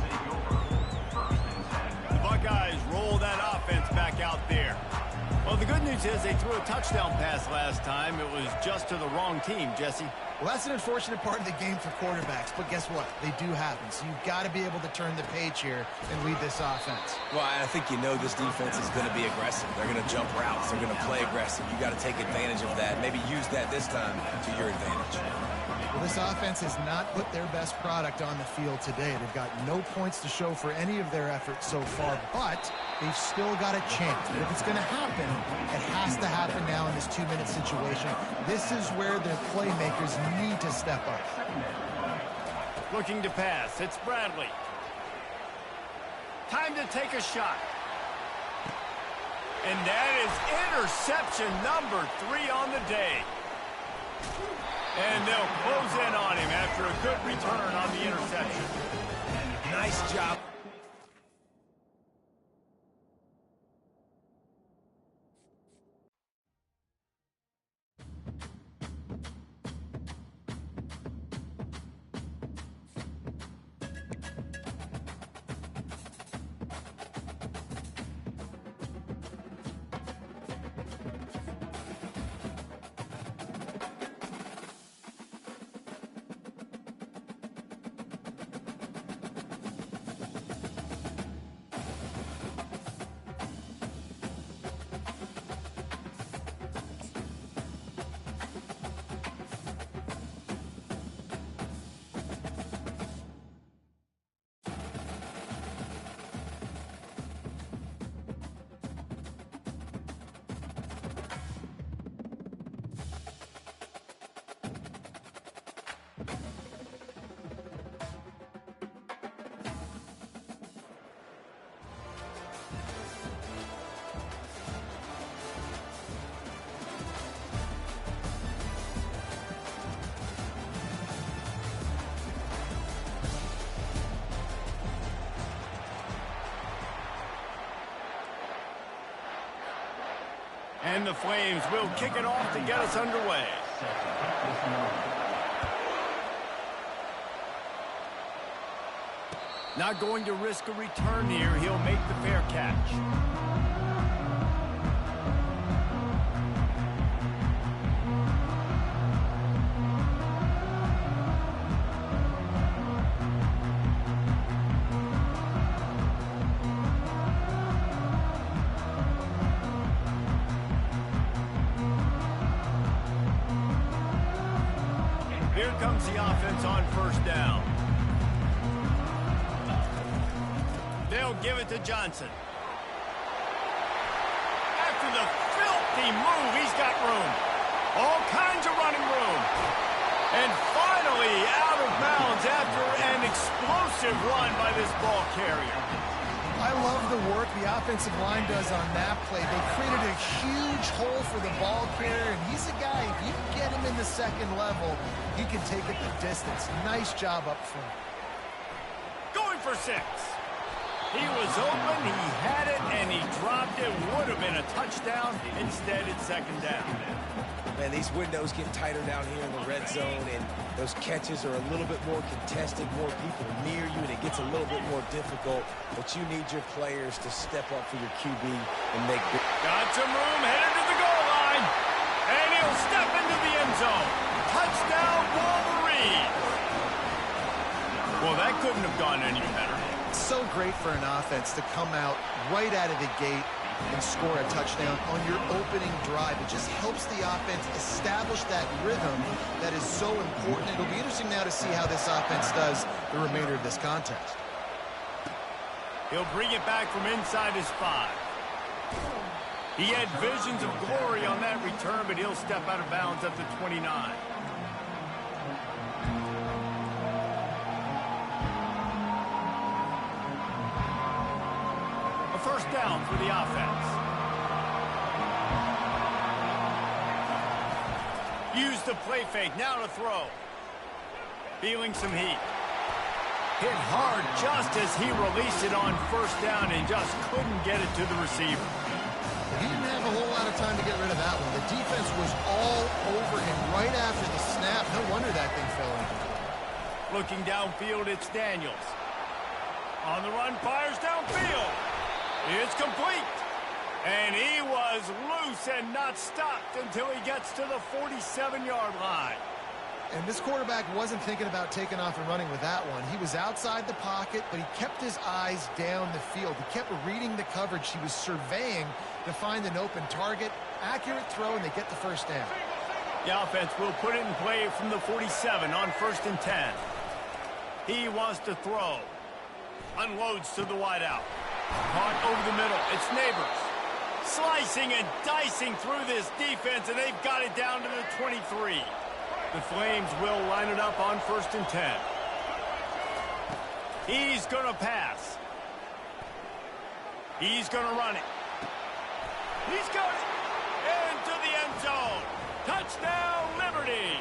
The Buckeyes roll that offense back out there. Well, the good news is they threw a touchdown pass last time. It was just to the wrong team, Jesse. Well, that's an unfortunate part of the game for quarterbacks, but guess what? They do happen. So you've got to be able to turn the page here and lead this offense. Well, I think you know this defense is going to be aggressive. They're going to jump routes. They're going to play aggressive. You got to take advantage of that. Maybe use that this time to your advantage. Well, this offense has not put their best product on the field today. They've got no points to show for any of their efforts so far, but they've still got a chance. But if it's going to happen, it has to happen now in this 2-minute situation. This is where the playmakers need to step up. Looking to pass. It's Bradley. Time to take a shot. And that is interception number 3 on the day. And they'll close in on him after a good return on the interception. Nice job. And the Flames will kick it off to get us underway. Not going to risk a return here. He'll make the fair catch. Here comes the offense on first down. They'll give it to Johnson. After the filthy move, he's got room. All kinds of running room. And finally out of bounds after an explosive run by this ball carrier. I love the work the offensive line does on that play. They created a huge hole for the ball carrier, and he's a guy, if you can get him in the second level, he can take it the distance. Nice job up front. Going for 6. He was open, he had it, and he dropped it. Would have been a touchdown. Instead, it's second down. Man, these windows get tighter down here in the red zone, and those catches are a little bit more contested, more people near you, and it gets a little bit more difficult. But you need your players to step up for your QB and make big. Got some room, headed to the goal line. And he'll step into the end zone. Touchdown, Wolverine. Well, that couldn't have gone any better. So great for an offense to come out right out of the gate and score a touchdown on your opening drive. It just helps the offense establish that rhythm that is so important. It'll be interesting now to see how this offense does the remainder of this contest. He'll bring it back from inside his 5. He had visions of glory on that return, but he'll step out of bounds at the 29. First down for the offense. Use the play fake. Now to throw. Feeling some heat. Hit hard just as he released it on first down and just couldn't get it to the receiver. He didn't have a whole lot of time to get rid of that one. The defense was all over him right after the snap. No wonder that thing fell in. Looking downfield, it's Daniels. On the run, fires downfield. It's complete. And he was loose and not stopped until he gets to the 47-yard line. And this quarterback wasn't thinking about taking off and running with that one. He was outside the pocket, but he kept his eyes down the field. He kept reading the coverage. He was surveying to find an open target. Accurate throw, and they get the first down. The offense will put it in play from the 47 on 1st and 10. He wants to throw. Unloads to the wideout. Caught over the middle. It's Neighbors. Slicing and dicing through this defense, and they've got it down to the 23. The Flames will line it up on 1st and 10. He's going to pass. He's going to run it. He's got it. Into the end zone. Touchdown, Liberty.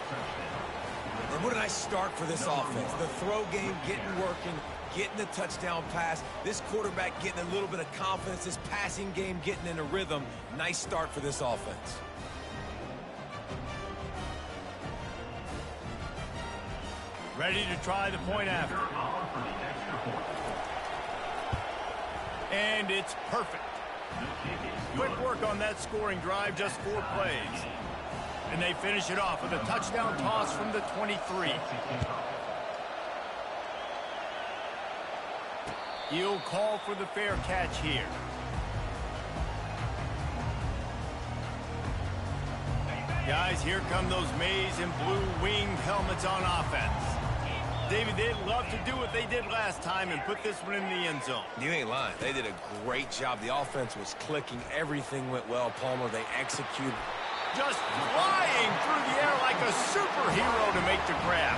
And what a nice start for this offense. The throw game getting working, getting the touchdown pass. This quarterback getting a little bit of confidence. This passing game getting in a rhythm. Nice start for this offense. Ready to try the point after. And it's perfect. Quick work on that scoring drive, just 4 plays. And they finish it off with a touchdown toss from the 23. He'll call for the fair catch here. Guys, here come those maize and blue winged helmets on offense. David, they'd love to do what they did last time and put this one in the end zone. You ain't lying. They did a great job. The offense was clicking. Everything went well. Palmer, they executed. Just flying through the air like a superhero to make the grab.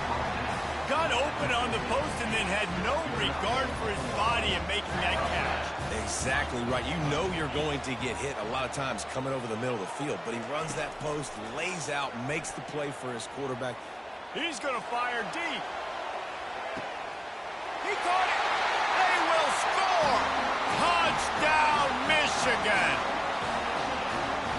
Got open on the post and then had no regard for his body in making that catch. Exactly right. You know you're going to get hit a lot of times coming over the middle of the field, but he runs that post, lays out, makes the play for his quarterback. He's going to fire deep. He caught it. They will score. Touchdown, Michigan.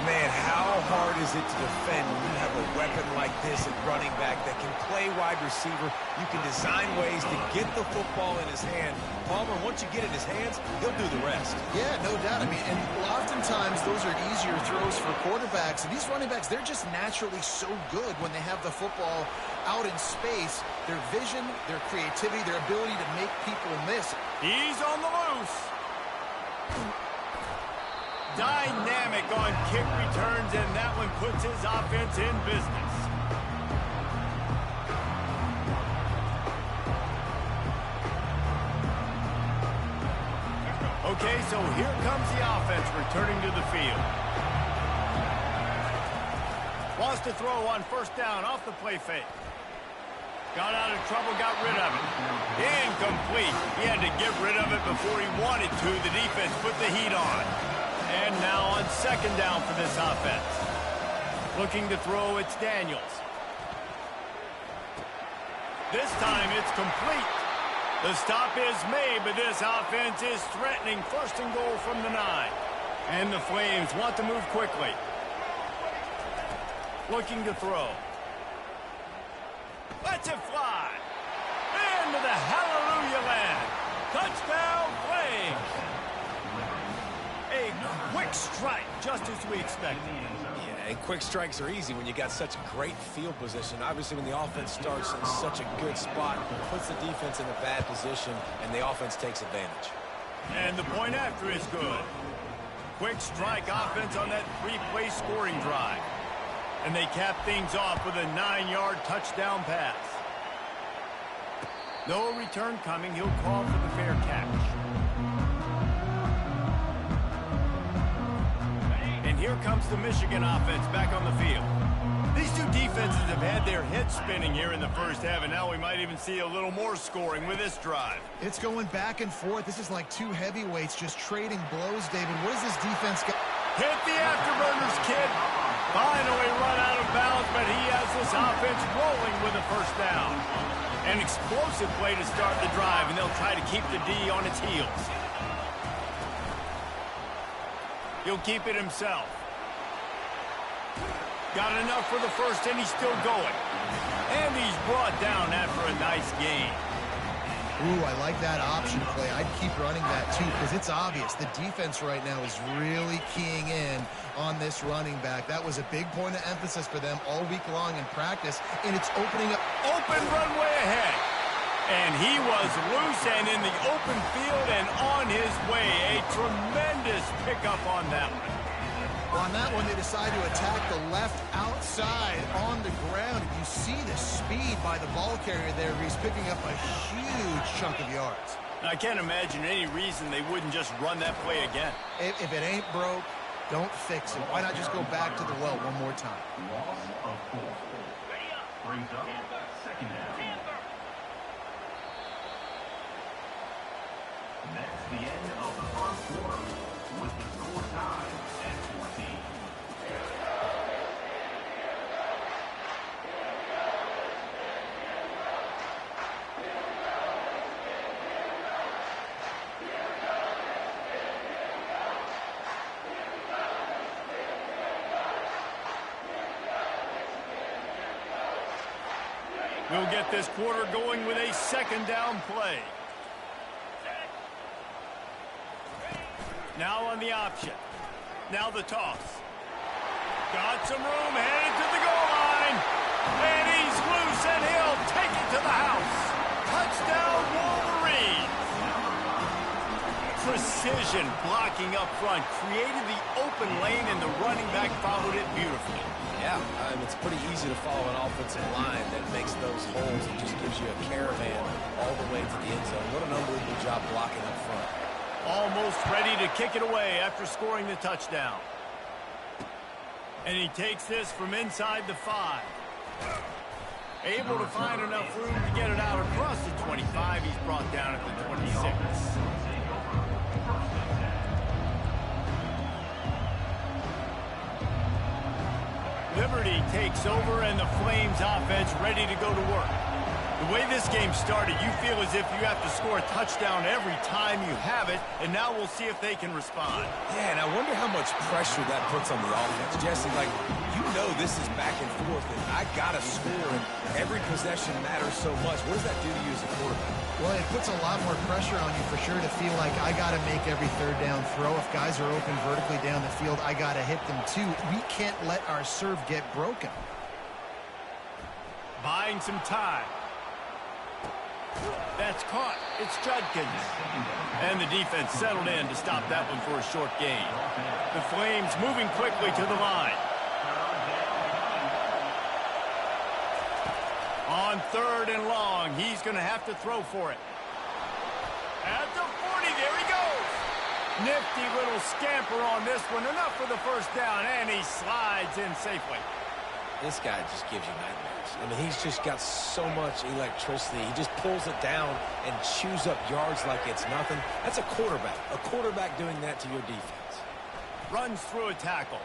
Man, how hard is it to defend when you have a weapon like this at running back that can play wide receiver? You can design ways to get the football in his hand. Palmer, once you get it in his hands, he'll do the rest. Yeah, no doubt. I mean, and oftentimes those are easier throws for quarterbacks. And these running backs, they're just naturally so good when they have the football out in space. Their vision, their creativity, their ability to make people miss. He's on the loose. Dynamic on kick returns, and that one puts his offense in business. Okay, so here comes the offense returning to the field. Wants to throw on 1st down off the play fake. Got out of trouble, got rid of it. Incomplete. He had to get rid of it before he wanted to. The defense put the heat on. And now on 2nd down for this offense. Looking to throw, it's Daniels. This time it's complete. The stop is made, but this offense is threatening 1st and goal from the 9. And the Flames want to move quickly. Looking to throw. Lets it fly. Into the hallelujah land. Touchdown, Flames. A quick strike, just as we expected. Yeah, and quick strikes are easy when you got such great field position. Obviously, when the offense starts in such a good spot, it puts the defense in a bad position, and the offense takes advantage. And the point after is good. Quick strike offense on that 3-play scoring drive. And they cap things off with a 9-yard touchdown pass. No return coming. He'll call for the fair catch. And here comes the Michigan offense back on the field. These two defenses have had their heads spinning here in the 1st half, and now we might even see a little more scoring with this drive. It's going back and forth. This is like two heavyweights just trading blows, David. What does this defense got? Hit the afterburners, kid. Finally run out of bounds, but he has this offense rolling with a 1st down. An explosive play to start the drive, and they'll try to keep the D on its heels. He'll keep it himself. Got enough for the 1st, and he's still going. And he's brought down after a nice gain. Ooh, I like that option play. I'd keep running that too, because it's obvious the defense right now is really keying in on this running back. That was a big point of emphasis for them all week long in practice, and it's opening up. Open runway ahead. And he was loose and in the open field and on his way. A tremendous pickup on that one. Well, on that one, they decide to attack the left outside on the ground. And you see the speed by the ball carrier there. He's picking up a huge chunk of yards. I can't imagine any reason they wouldn't just run that play again. If it ain't broke, don't fix it. Why not just go back to the well one more time? Loss of 4. Brings up second down. That's the end of the first quarter, with the score tied at 14. We'll get this quarter going with a second down play. Now on the option. Now the toss. Got some room, headed to the goal line. And he's loose, and he'll take it to the house. Touchdown, Wolverines. Precision blocking up front created the open lane, and the running back followed it beautifully. Yeah, it's pretty easy to follow an offensive line that makes those holes and just gives you a caravan all the way to the end zone. What an unbelievable job blocking up front. Almost ready to kick it away after scoring the touchdown. And he takes this from inside the 5. Able to find enough room to get it out across the 25. He's brought down at the 26. Liberty takes over, and the Flames offense ready to go to work. The way this game started, you feel as if you have to score a touchdown every time you have it, and now we'll see if they can respond. Yeah, and I wonder how much pressure that puts on the offense. Jesse, like, you know this is back and forth, and I got to score, and every possession matters so much. What does that do to you as a quarterback? Well, it puts a lot more pressure on you for sure to feel like I got to make every third down throw. If guys are open vertically down the field, I got to hit them too. We can't let our serve get broken. Buying some time. That's caught. It's Judkins. And the defense settled in to stop that one for a short gain. The Flames moving quickly to the line. On 3rd and long, he's going to have to throw for it. At the 40, there he goes. Nifty little scamper on this one. Enough for the first down, and he slides in safely. This guy just gives you nightmares. I mean, he's just got so much electricity. He just pulls it down and chews up yards like it's nothing. That's a quarterback. A quarterback doing that to your defense. Runs through a tackle.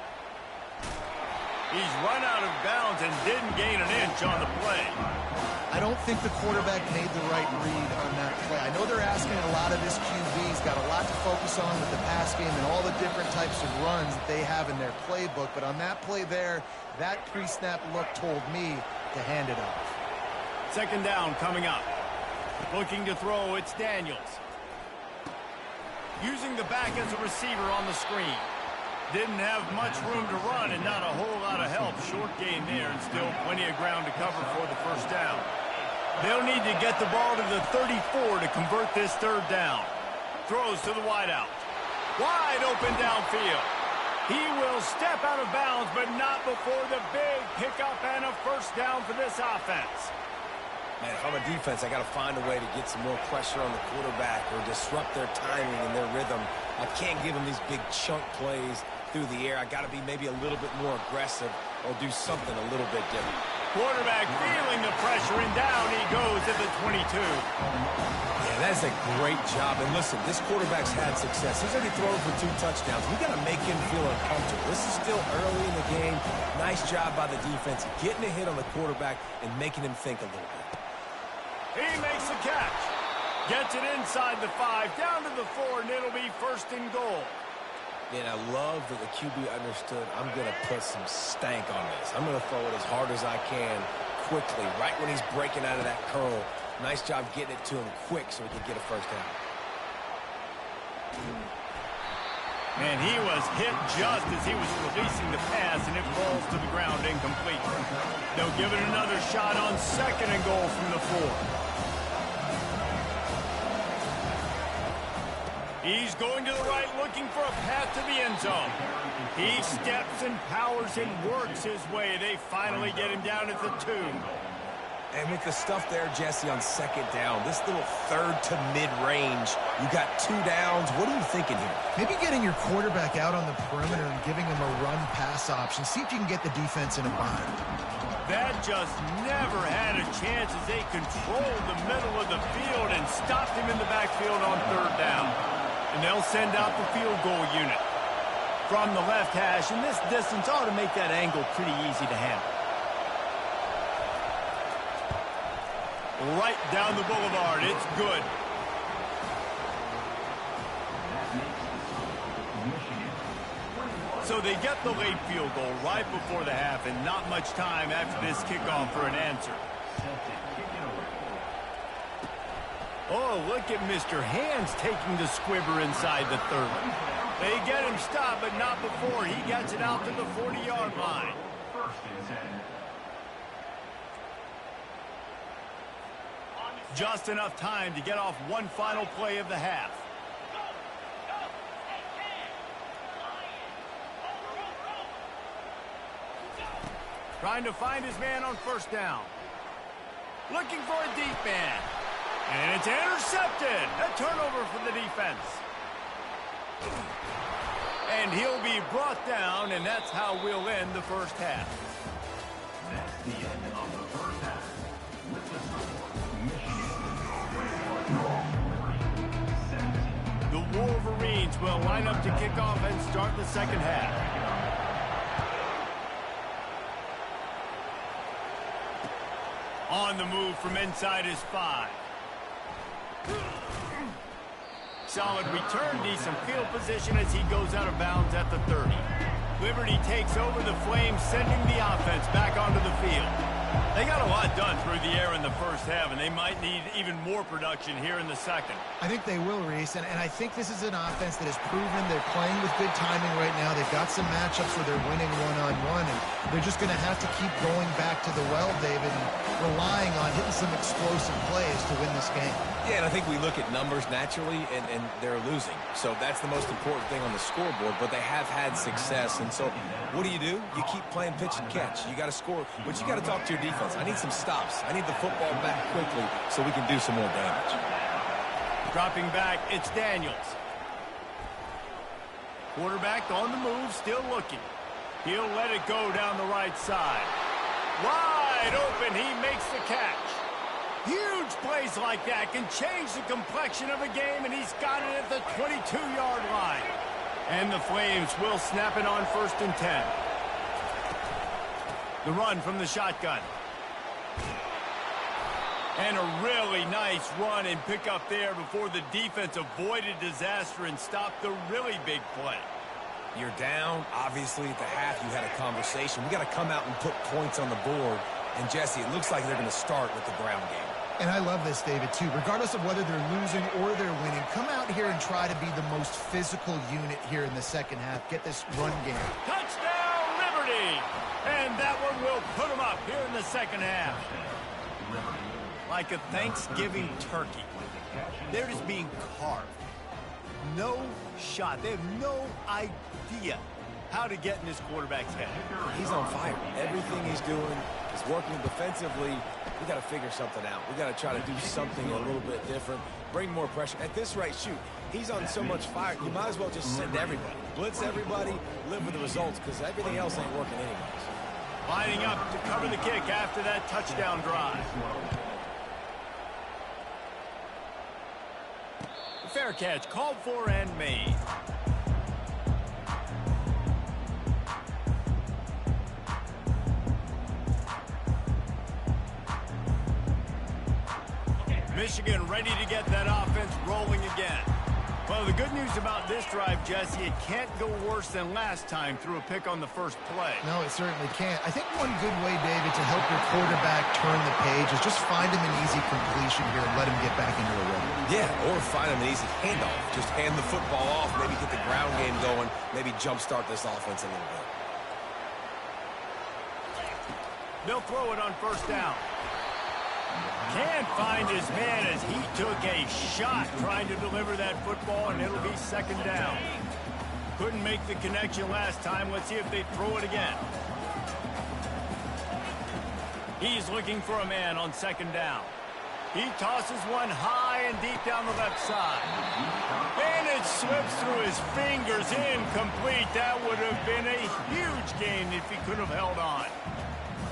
He's run out of bounds and didn't gain an inch on the play. I don't think the quarterback made the right read on that play. I know they're asking a lot of this QB. He's got a lot to focus on with the pass game and all the different types of runs that they have in their playbook. But on that play there, that pre-snap look told me to hand it off. Second down coming up. Looking to throw, it's Daniels. Using the back as a receiver on the screen. Didn't have much room to run and not a whole lot of help. Short gain there and still plenty of ground to cover for the first down. They'll need to get the ball to the 34 to convert this third down. Throws to the wideout. Wide open downfield. He will step out of bounds, but not before the big pickup and a first down for this offense. Man, if I'm a defense, I got to find a way to get some more pressure on the quarterback or disrupt their timing and their rhythm. I can't give them these big chunk plays through the air. I got to be maybe a little bit more aggressive or do something a little bit different. Quarterback feeling the pressure, and down he goes at the 22. Yeah, that's a great job. And listen, this quarterback's had success. He's already thrown for 2 touchdowns. We got to make him feel uncomfortable. This is still early in the game. Nice job by the defense, getting a hit on the quarterback and making him think a little bit. He makes the catch. Gets it inside the 5, down to the 4, and it'll be 1st and goal. And I love that the QB understood, I'm going to put some stank on this. I'm going to throw it as hard as I can quickly, right when he's breaking out of that curl. Nice job getting it to him quick so he can get a first down. And he was hit just as he was releasing the pass, and it falls to the ground incomplete. They'll give it another shot on 2nd and goal from the 4. He's going to the right, looking for a path to the end zone. He steps and powers and works his way. They finally get him down at the 2. And with the stuff there, Jesse, on second down, this little third to mid-range, you got 2 downs. What are you thinking here? Maybe getting your quarterback out on the perimeter and giving him a run-pass option. See if you can get the defense in a bind. That just never had a chance as they controlled the middle of the field and stopped him in the backfield on third down. And they'll send out the field goal unit from the left hash, and this distance ought to make that angle pretty easy to handle. Right down the boulevard. It's good. So they get the late field goal right before the half, and not much time after this kickoff for an answer. Oh, look at Mr. Hands taking the squibber inside the 30. They get him stopped, but not before he gets it out to the 40-yard line. Just enough time to get off one final play of the half. Trying to find his man on first down. Looking for a deep man. And it's intercepted. A turnover for the defense. And he'll be brought down, and that's how we'll end the first half. That's the end of the first half. With the score, Michigan 17. The Wolverines will line up to kick off and start the second half. On the move from inside his 5. Solid return, decent field position as he goes out of bounds at the 30. Liberty takes over the Flames, sending the offense back onto the field. They got a lot done through the air in the first half, and they might need even more production here in the second. I think they will, Reese, and I think this is an offense that has proven they're playing with good timing right now. They've got some matchups where they're winning one-on-one, and they're just going to have to keep going back to the well, David, and relying on hitting some explosive plays to win this game. Yeah, and I think we look at numbers naturally, and they're losing. So that's the most important thing on the scoreboard, but they have had success. And so what do? You keep playing pitch and catch. You got to score, but you got to talk to your defense. I need some stops. I need the football back quickly so we can do some more damage. Dropping back, it's Daniels. Quarterback on the move, still looking. He'll let it go down the right side. Wide open, he makes the catch. Huge plays like that can change the complexion of a game, and he's got it at the 22-yard line. And the Flames will snap it on 1st and 10. The run from the shotgun. And a really nice run and pick up there before the defense avoided disaster and stopped the really big play. You're down. Obviously, at the half, you had a conversation. We got to come out and put points on the board. And, Jesse, it looks like they're going to start with the ground game. And I love this, David, too. Regardless of whether they're losing or they're winning, come out here and try to be the most physical unit here in the second half. Get this run game. Touchdown, Liberty! And that one will put them up here in the second half. Like a Thanksgiving turkey. They're just being carved. No shot. They have no idea how to get in this quarterback's head. He's on fire. Everything he's doing is working defensively. We got to figure something out. We got to try to do something a little bit different. Bring more pressure. At this rate, shoot, he's on so much fire, you might as well just send everybody. Blitz everybody, live with the results, because everything else ain't working anyways. Lining up to cover the kick after that touchdown drive. Fair catch, called for and made. Michigan ready to get that offense rolling again. Well, the good news about this drive, Jesse, it can't go worse than last time through a pick on the first play. No, it certainly can't. I think one good way, David, to help your quarterback turn the page is just find him an easy completion here and let him get back into a rhythm. Yeah, or find him an easy handoff. Just hand the football off, maybe get the ground game going, maybe jumpstart this offense a little bit. They'll throw it on first down. Can't find his man as he took a shot trying to deliver that football, and it'll be second down. Couldn't make the connection last time. Let's see if they throw it again. He's looking for a man on second down. He tosses one high and deep down the left side. And it slips through his fingers, incomplete. That would have been a huge gain if he could have held on.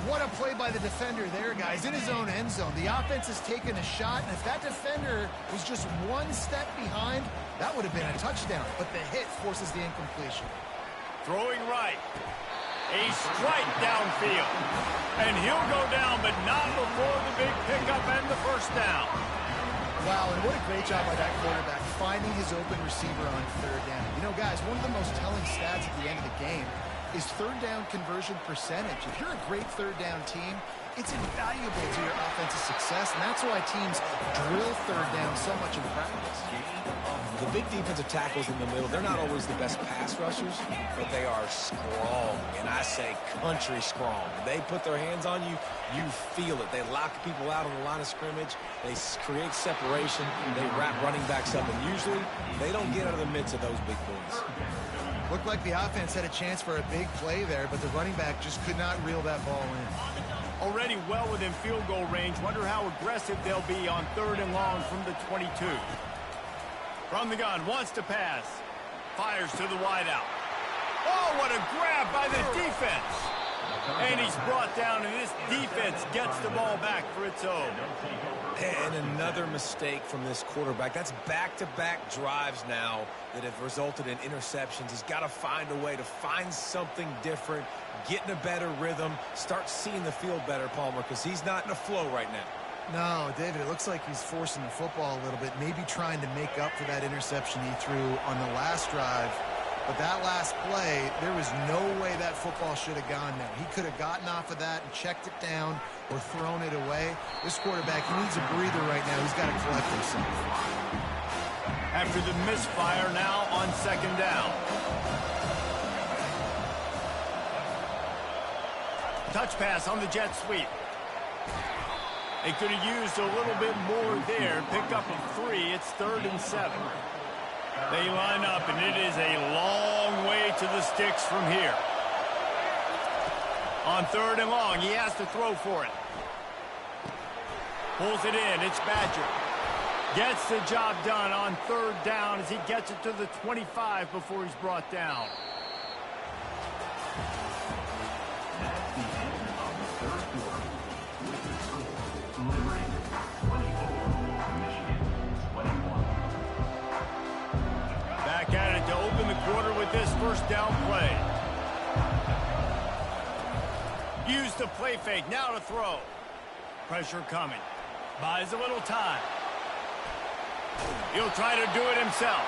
What a play by the defender there, guys, in his own end zone. The offense has taken a shot, and if that defender was just one step behind, that would have been a touchdown. But the hit forces the incompletion. Throwing right. A strike downfield. And he'll go down, but not before the big pickup and the first down. Wow, and what a great job by that quarterback, finding his open receiver on third down. You know, guys, one of the most telling stats at the end of the game is third down conversion percentage. If you're a great third down team, it's invaluable to your offensive success, and that's why teams drill third down so much in practice. The big defensive tackles in the middle, they're not always the best pass rushers, but they are strong, and I say country strong. They put their hands on you, you feel it. They lock people out on the line of scrimmage. They create separation. They wrap running backs up, and usually they don't get out of the midst of those big boys. Looked like the offense had a chance for a big play there, but the running back just could not reel that ball in. Already well within field goal range. Wonder how aggressive they'll be on third and long from the 22. From the gun, wants to pass. Fires to the wideout. Oh, what a grab by the defense. And he's brought down, and this defense gets the ball back for its own. And another mistake from this quarterback. That's back-to-back drives now that have resulted in interceptions. He's got to find a way to find something different, get in a better rhythm, start seeing the field better, Palmer, because he's not in a flow right now. No, David, it looks like he's forcing the football a little bit, maybe trying to make up for that interception he threw on the last drive. But that last play, there was no way that football should have gone there. He could have gotten off of that and checked it down or thrown it away. This quarterback, he needs a breather right now. He's got to collect himself. After the misfire, now on second down. Touch pass on the jet sweep. They could have used a little bit more there. Pick up of 3. It's 3rd and 7. They line up, and it is a long way to the sticks from here. On 3rd and long, he has to throw for it. Pulls it in. It's Badger. Gets the job done on 3rd down as he gets it to the 25 before he's brought down. That's the end of the third quarter. With the score, Liberty 24, Michigan 21. Back at it to open the quarter with this first down play. Use the play fake. Now to throw. Pressure coming. Buys a little time. He'll try to do it himself.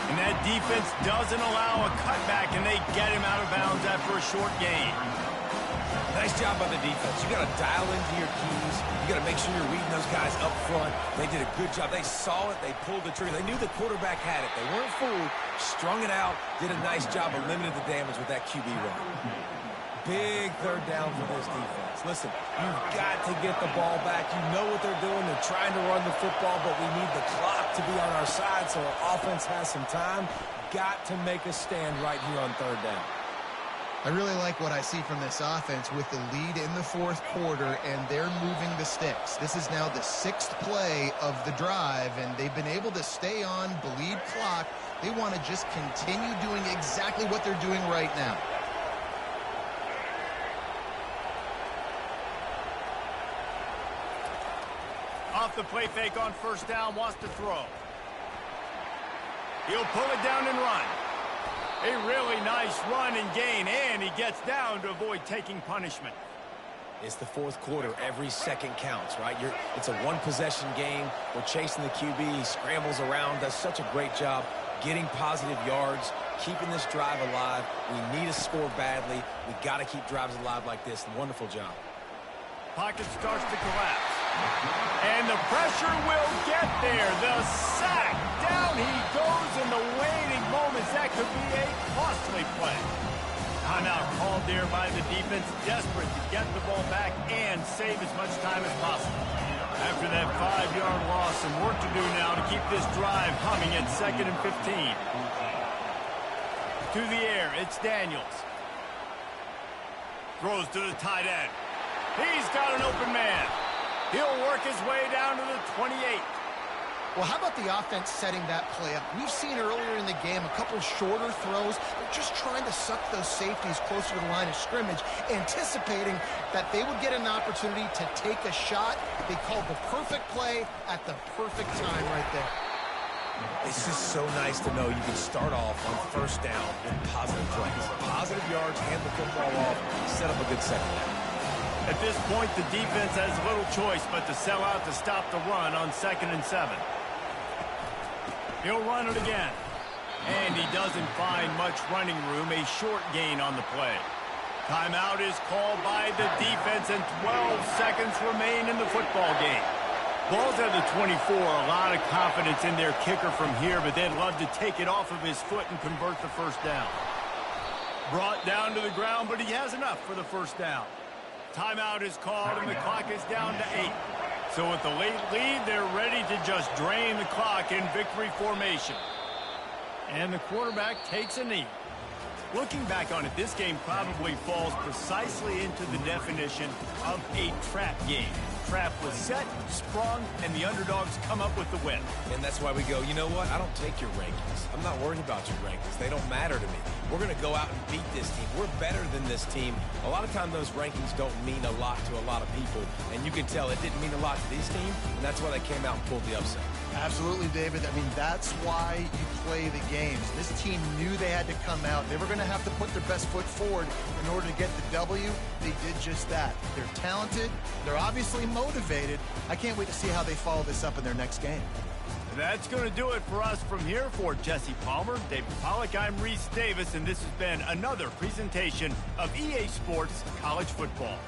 And that defense doesn't allow a cutback, and they get him out of bounds after a short gain. Nice job by the defense. You got to dial into your keys. You got to make sure you're reading those guys up front. They did a good job. They saw it. They pulled the trigger. They knew the quarterback had it. They weren't fooled. Strung it out. Did a nice job of limiting the damage with that QB run. Big third down for this defense. Listen, you've got to get the ball back. You know what they're doing. They're trying to run the football, but we need the clock to be on our side so our offense has some time. Got to make a stand right here on 3rd down. I really like what I see from this offense with the lead in the 4th quarter, and they're moving the sticks. This is now the 6th play of the drive, and they've been able to stay on, bleed clock. They want to just continue doing exactly what they're doing right now. Off the play fake on 1st down, wants to throw. He'll pull it down and run. A really nice run and gain, and he gets down to avoid taking punishment. It's the 4th quarter. Every second counts, right? It's a one-possession game. We're chasing the QB. He scrambles around, does such a great job getting positive yards, keeping this drive alive. We need a score badly. We got to keep drives alive like this. Wonderful job. Pocket starts to collapse. And the pressure will get there. The sack. Down he goes in the waiting moments. That could be a costly play. Timeout called there by the defense. Desperate to get the ball back and save as much time as possible. After that 5-yard loss, some work to do now to keep this drive humming at 2nd and 15. To the air, it's Daniels. Throws to the tight end. He's got an open man. He'll work his way down to the 28. Well, how about the offense setting that play up? We've seen earlier in the game a couple shorter throws. They're just trying to suck those safeties closer to the line of scrimmage, anticipating that they would get an opportunity to take a shot. They called the perfect play at the perfect time right there. It's just so nice to know you can start off on first down with positive plays. Positive yards, hand the football off, set up a good second down. At this point, the defense has little choice but to sell out to stop the run on 2nd and 7. He'll run it again. And he doesn't find much running room, a short gain on the play. Timeout is called by the defense, and 12 seconds remain in the football game. Ball's at the 24, a lot of confidence in their kicker from here, but they'd love to take it off of his foot and convert the first down. Brought down to the ground, but he has enough for the first down. Timeout is called, and the clock is down to 8. So with the late lead, they're ready to just drain the clock in victory formation. And the quarterback takes a knee. Looking back on it, this game probably falls precisely into the definition of a trap game. Trap was set, sprung, and the underdogs come up with the win. And that's why we go, you know what? I don't take your rankings. I'm not worried about your rankings. They don't matter to me. We're going to go out and beat this team. We're better than this team. A lot of times those rankings don't mean a lot to a lot of people. And you can tell it didn't mean a lot to this team, and that's why they came out and pulled the upset. Absolutely, David. I mean, that's why you play the games. This team knew they had to come out. They were going to have to put their best foot forward in order to get the W. They did just that. They're talented. They're obviously motivated. I can't wait to see how they follow this up in their next game. That's going to do it for us from here. For Jesse Palmer, David Pollack, I'm Reese Davis, and this has been another presentation of EA Sports College Football.